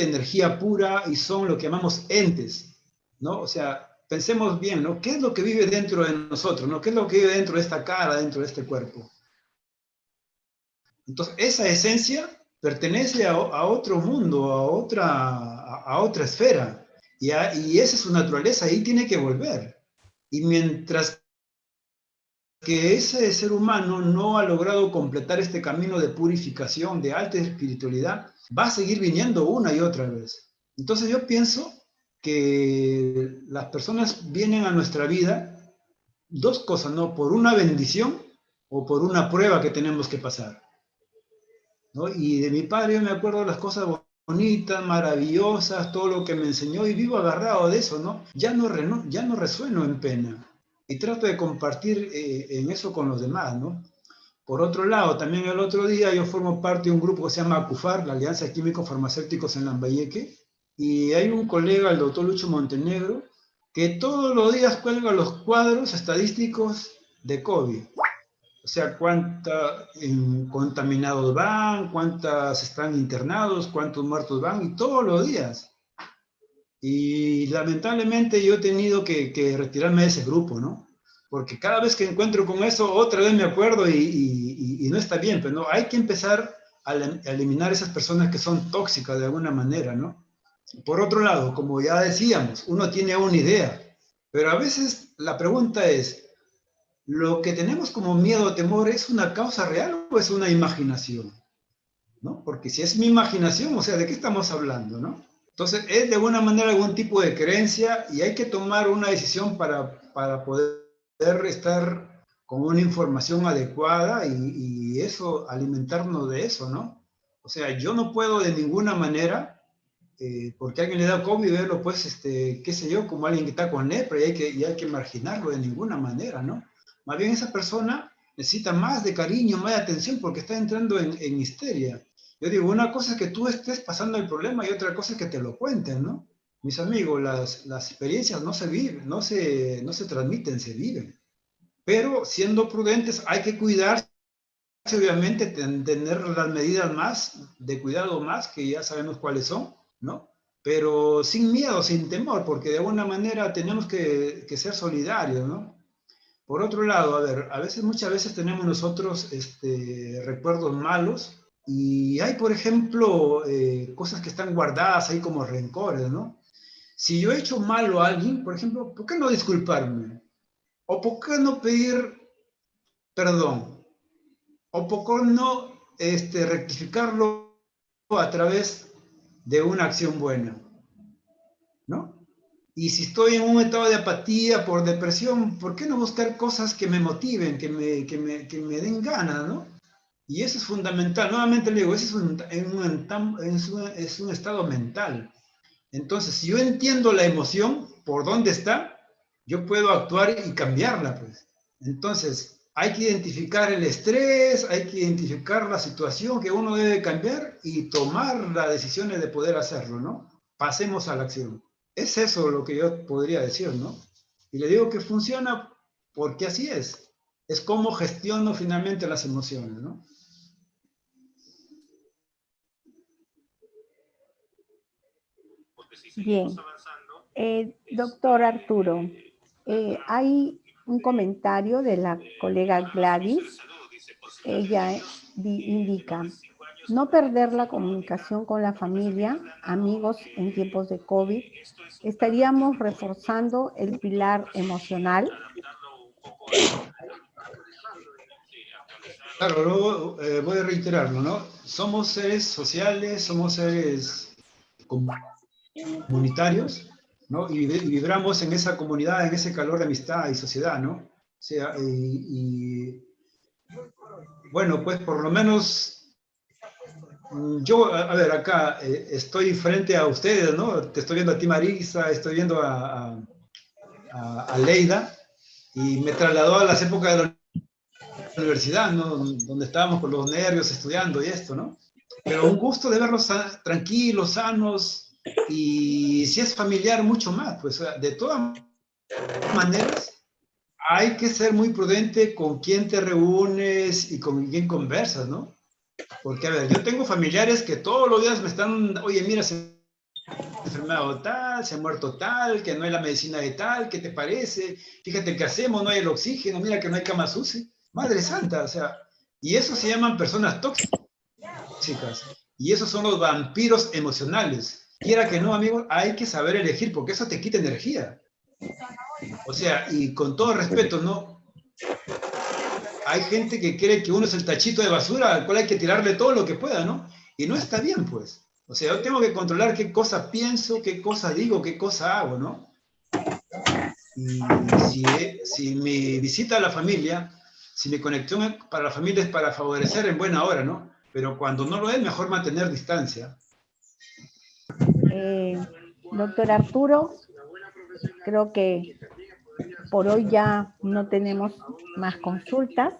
energía pura y son lo que llamamos entes, ¿no? O sea, pensemos bien, ¿no? ¿Qué es lo que vive dentro de nosotros, ¿no? ¿Qué es lo que vive dentro de esta cara, dentro de este cuerpo? Entonces, esa esencia pertenece a otro mundo, a otra esfera, y esa es su naturaleza, ahí tiene que volver. Y mientras que ese ser humano no ha logrado completar este camino de purificación, de alta espiritualidad, va a seguir viniendo una y otra vez. Entonces yo pienso que las personas vienen a nuestra vida dos cosas, ¿no? Por una bendición o por una prueba que tenemos que pasar, ¿no? Y de mi padre yo me acuerdo las cosas bonitas, maravillosas, todo lo que me enseñó y vivo agarrado de eso, ¿no? Ya no resueno en pena y trato de compartir en eso con los demás, ¿no? Por otro lado, también el otro día yo formo parte de un grupo que se llama ACUFAR, la Alianza de Químicos Farmacéuticos en Lambayeque, y hay un colega, el doctor Lucho Montenegro, que todos los días cuelga los cuadros estadísticos de COVID. O sea, cuántos contaminados van, cuántas están internados, cuántos muertos van, y todos los días. Y lamentablemente yo he tenido que retirarme de ese grupo, ¿no? Porque cada vez que encuentro con eso, otra vez me acuerdo y no está bien, pero no, hay que empezar a eliminar esas personas que son tóxicas de alguna manera, ¿no? Por otro lado, como ya decíamos, uno tiene una idea, pero a veces la pregunta es, ¿lo que tenemos como miedo o temor es una causa real o es una imaginación? ¿No? Porque si es mi imaginación, o sea, ¿de qué estamos hablando, no? Entonces, es de alguna manera algún tipo de creencia y hay que tomar una decisión para poder estar con una información adecuada y eso, alimentarnos de eso, ¿no? O sea, yo no puedo de ninguna manera, porque alguien le da COVID, verlo, pues, qué sé yo, como alguien que está con lepra y hay que marginarlo de ninguna manera, ¿no? Más bien esa persona necesita más de cariño, más de atención, porque está entrando en histeria. Yo digo, una cosa es que tú estés pasando el problema y otra cosa es que te lo cuenten, ¿no? Mis amigos, las experiencias no se viven, no se transmiten, se viven. Pero siendo prudentes hay que cuidarse, obviamente, tener las medidas más de cuidado más, que ya sabemos cuáles son, ¿no? Pero sin miedo, sin temor, porque de alguna manera tenemos que ser solidarios, ¿no? Por otro lado, a ver, muchas veces tenemos nosotros recuerdos malos y hay, por ejemplo, cosas que están guardadas ahí como rencores, ¿no? Si yo he hecho malo a alguien, por ejemplo, ¿por qué no disculparme? ¿O por qué no pedir perdón? ¿O por qué no rectificarlo a través de una acción buena? ¿No? Y si estoy en un estado de apatía, por depresión, ¿por qué no buscar cosas que me motiven, que me den ganas, ¿no? Y eso es fundamental. Nuevamente le digo, eso es un estado mental. Entonces, si yo entiendo la emoción, por dónde está, yo puedo actuar y cambiarla, pues. Entonces, hay que identificar el estrés, hay que identificar la situación que uno debe cambiar y tomar las decisiones de poder hacerlo, ¿no? Pasemos a la acción. Es eso lo que yo podría decir, ¿no? Y le digo que funciona porque así es. Es cómo gestiono finalmente las emociones, ¿no? Bien. Doctor Arturo, hay un comentario de la colega Gladys. Ella indica, no perder la comunicación con la familia, amigos en tiempos de COVID, estaríamos reforzando el pilar emocional. Claro, luego voy a reiterarlo, ¿no? Somos seres sociales, somos seres comunitarios, ¿no? Y vibramos en esa comunidad, en ese calor de amistad y sociedad, ¿no? O sea, bueno, pues por lo menos yo, a ver, acá estoy frente a ustedes, ¿no? Te estoy viendo a ti, Marisa, estoy viendo a Leida, y me trasladó a las épocas de la universidad, ¿no? Donde estábamos con los nervios estudiando y esto, ¿no? Pero un gusto de verlos tranquilos, sanos, y si es familiar, mucho más. Pues de todas maneras, hay que ser muy prudente con quién te reúnes y con quién conversas, ¿no? Porque, a ver, yo tengo familiares que todos los días me están, oye, mira, se ha enfermado tal, se ha muerto tal, que no hay la medicina de tal, ¿qué te parece? Fíjate qué hacemos, no hay el oxígeno, mira que no hay camas UCI. Madre santa, o sea, y eso se llaman personas tóxicas. Y esos son los vampiros emocionales. Quiera que no, amigo, hay que saber elegir, porque eso te quita energía. O sea, y con todo respeto, ¿no? Hay gente que cree que uno es el tachito de basura al cual hay que tirarle todo lo que pueda, ¿no? Y no está bien, pues. O sea, yo tengo que controlar qué cosa pienso, qué cosa digo, qué cosa hago, ¿no? Y si mi visita a la familia, si mi conexión para la familia es para favorecer en buena hora, ¿no? Pero cuando no lo es, mejor mantener distancia. Doctor Arturo, creo que por hoy ya no tenemos más consultas.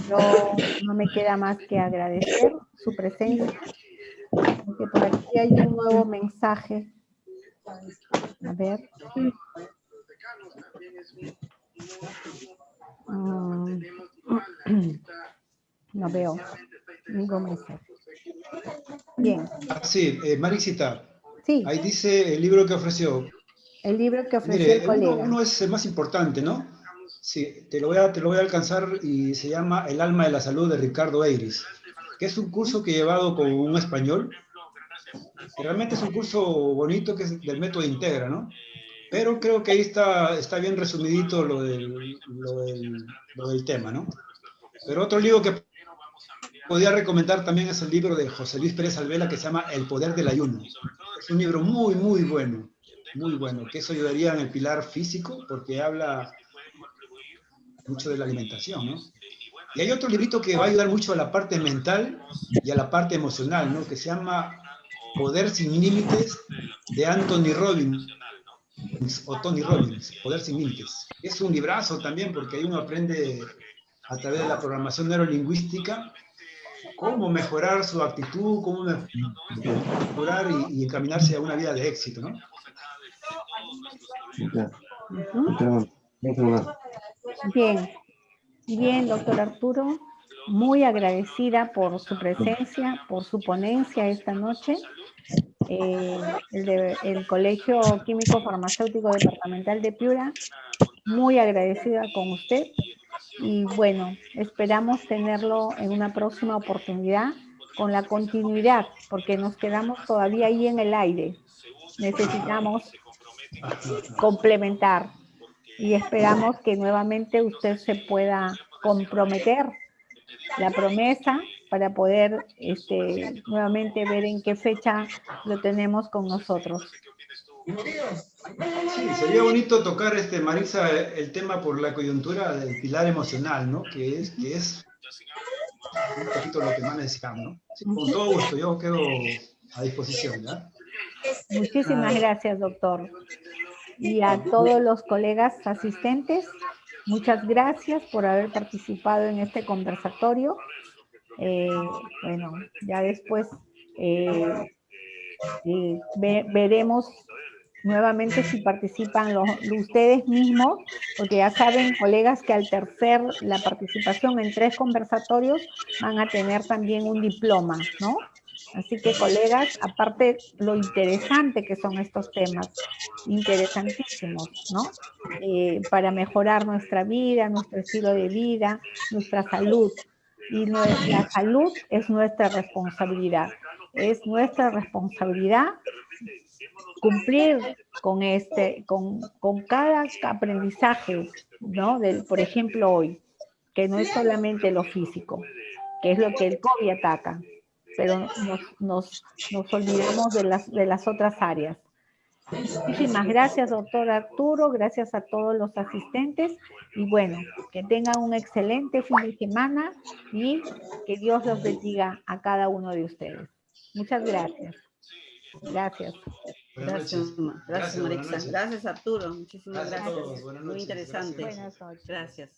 No me queda más que agradecer su presencia. Porque por aquí hay un nuevo mensaje. A ver. No veo ningún mensaje. Bien. Sí, Marisita. Sí. Ahí dice el libro que ofreció. El libro que ofreció Mire, el colega. uno es el más importante, ¿no? Sí, te lo voy a alcanzar, y se llama El alma de la salud, de Ricardo Eiris, que es un curso que he llevado con un español. Realmente es un curso bonito, que es del método Integra, ¿no? Pero creo que ahí está bien resumidito lo del tema, ¿no? Pero otro libro que podría recomendar también es el libro de José Luis Pérez Alvela, que se llama El poder del ayuno. Es un libro muy, muy bueno, que eso ayudaría en el pilar físico, porque habla mucho de la alimentación, ¿no? Y hay otro librito que va a ayudar mucho a la parte mental y a la parte emocional, ¿no? Que se llama Poder sin límites, de Anthony Robbins, o Tony Robbins, Poder sin límites. Es un librazo también, porque ahí uno aprende a través de la programación neurolingüística, cómo mejorar su actitud, cómo mejorar y encaminarse a una vida de éxito, ¿no? Bien, bien, doctor Arturo, muy agradecida por su presencia, por su ponencia esta noche. El Colegio Químico Farmacéutico Departamental de Piura, muy agradecida con usted. Y bueno, esperamos tenerlo en una próxima oportunidad con la continuidad, porque nos quedamos todavía ahí en el aire. Necesitamos complementar y esperamos que nuevamente usted se pueda comprometer la promesa para poder nuevamente ver en qué fecha lo tenemos con nosotros. Sí, sería bonito tocar, Maritza, el tema por la coyuntura del pilar emocional, ¿no? Que es un poquito lo que más necesitamos, ¿no? Sí, con todo gusto, yo quedo a disposición, ¿ya? Muchísimas gracias, doctor. Y a todos los colegas asistentes, muchas gracias por haber participado en este conversatorio. Bueno, ya después veremos nuevamente si participan ustedes mismos, porque ya saben, colegas, que al tercer la participación en 3 conversatorios van a tener también un diploma, ¿no? Así que, colegas, aparte lo interesante que son estos temas, interesantísimos, ¿no? Para mejorar nuestra vida, nuestro estilo de vida, nuestra salud. Y la salud es nuestra responsabilidad. Es nuestra responsabilidad cumplir con cada aprendizaje, ¿no? Por ejemplo, hoy, que no es solamente lo físico, que es lo que el COVID ataca, pero nos olvidamos de las otras áreas. Muchísimas gracias, doctor Arturo, gracias a todos los asistentes, y bueno, que tengan un excelente fin de semana y que Dios los bendiga a cada uno de ustedes. Muchas gracias. Gracias. Gracias, Marixa. Gracias, Arturo. Muchísimas Gracias a gracias. todos. Buenas Muy noches. interesante. Gracias. Buenas noches. Gracias.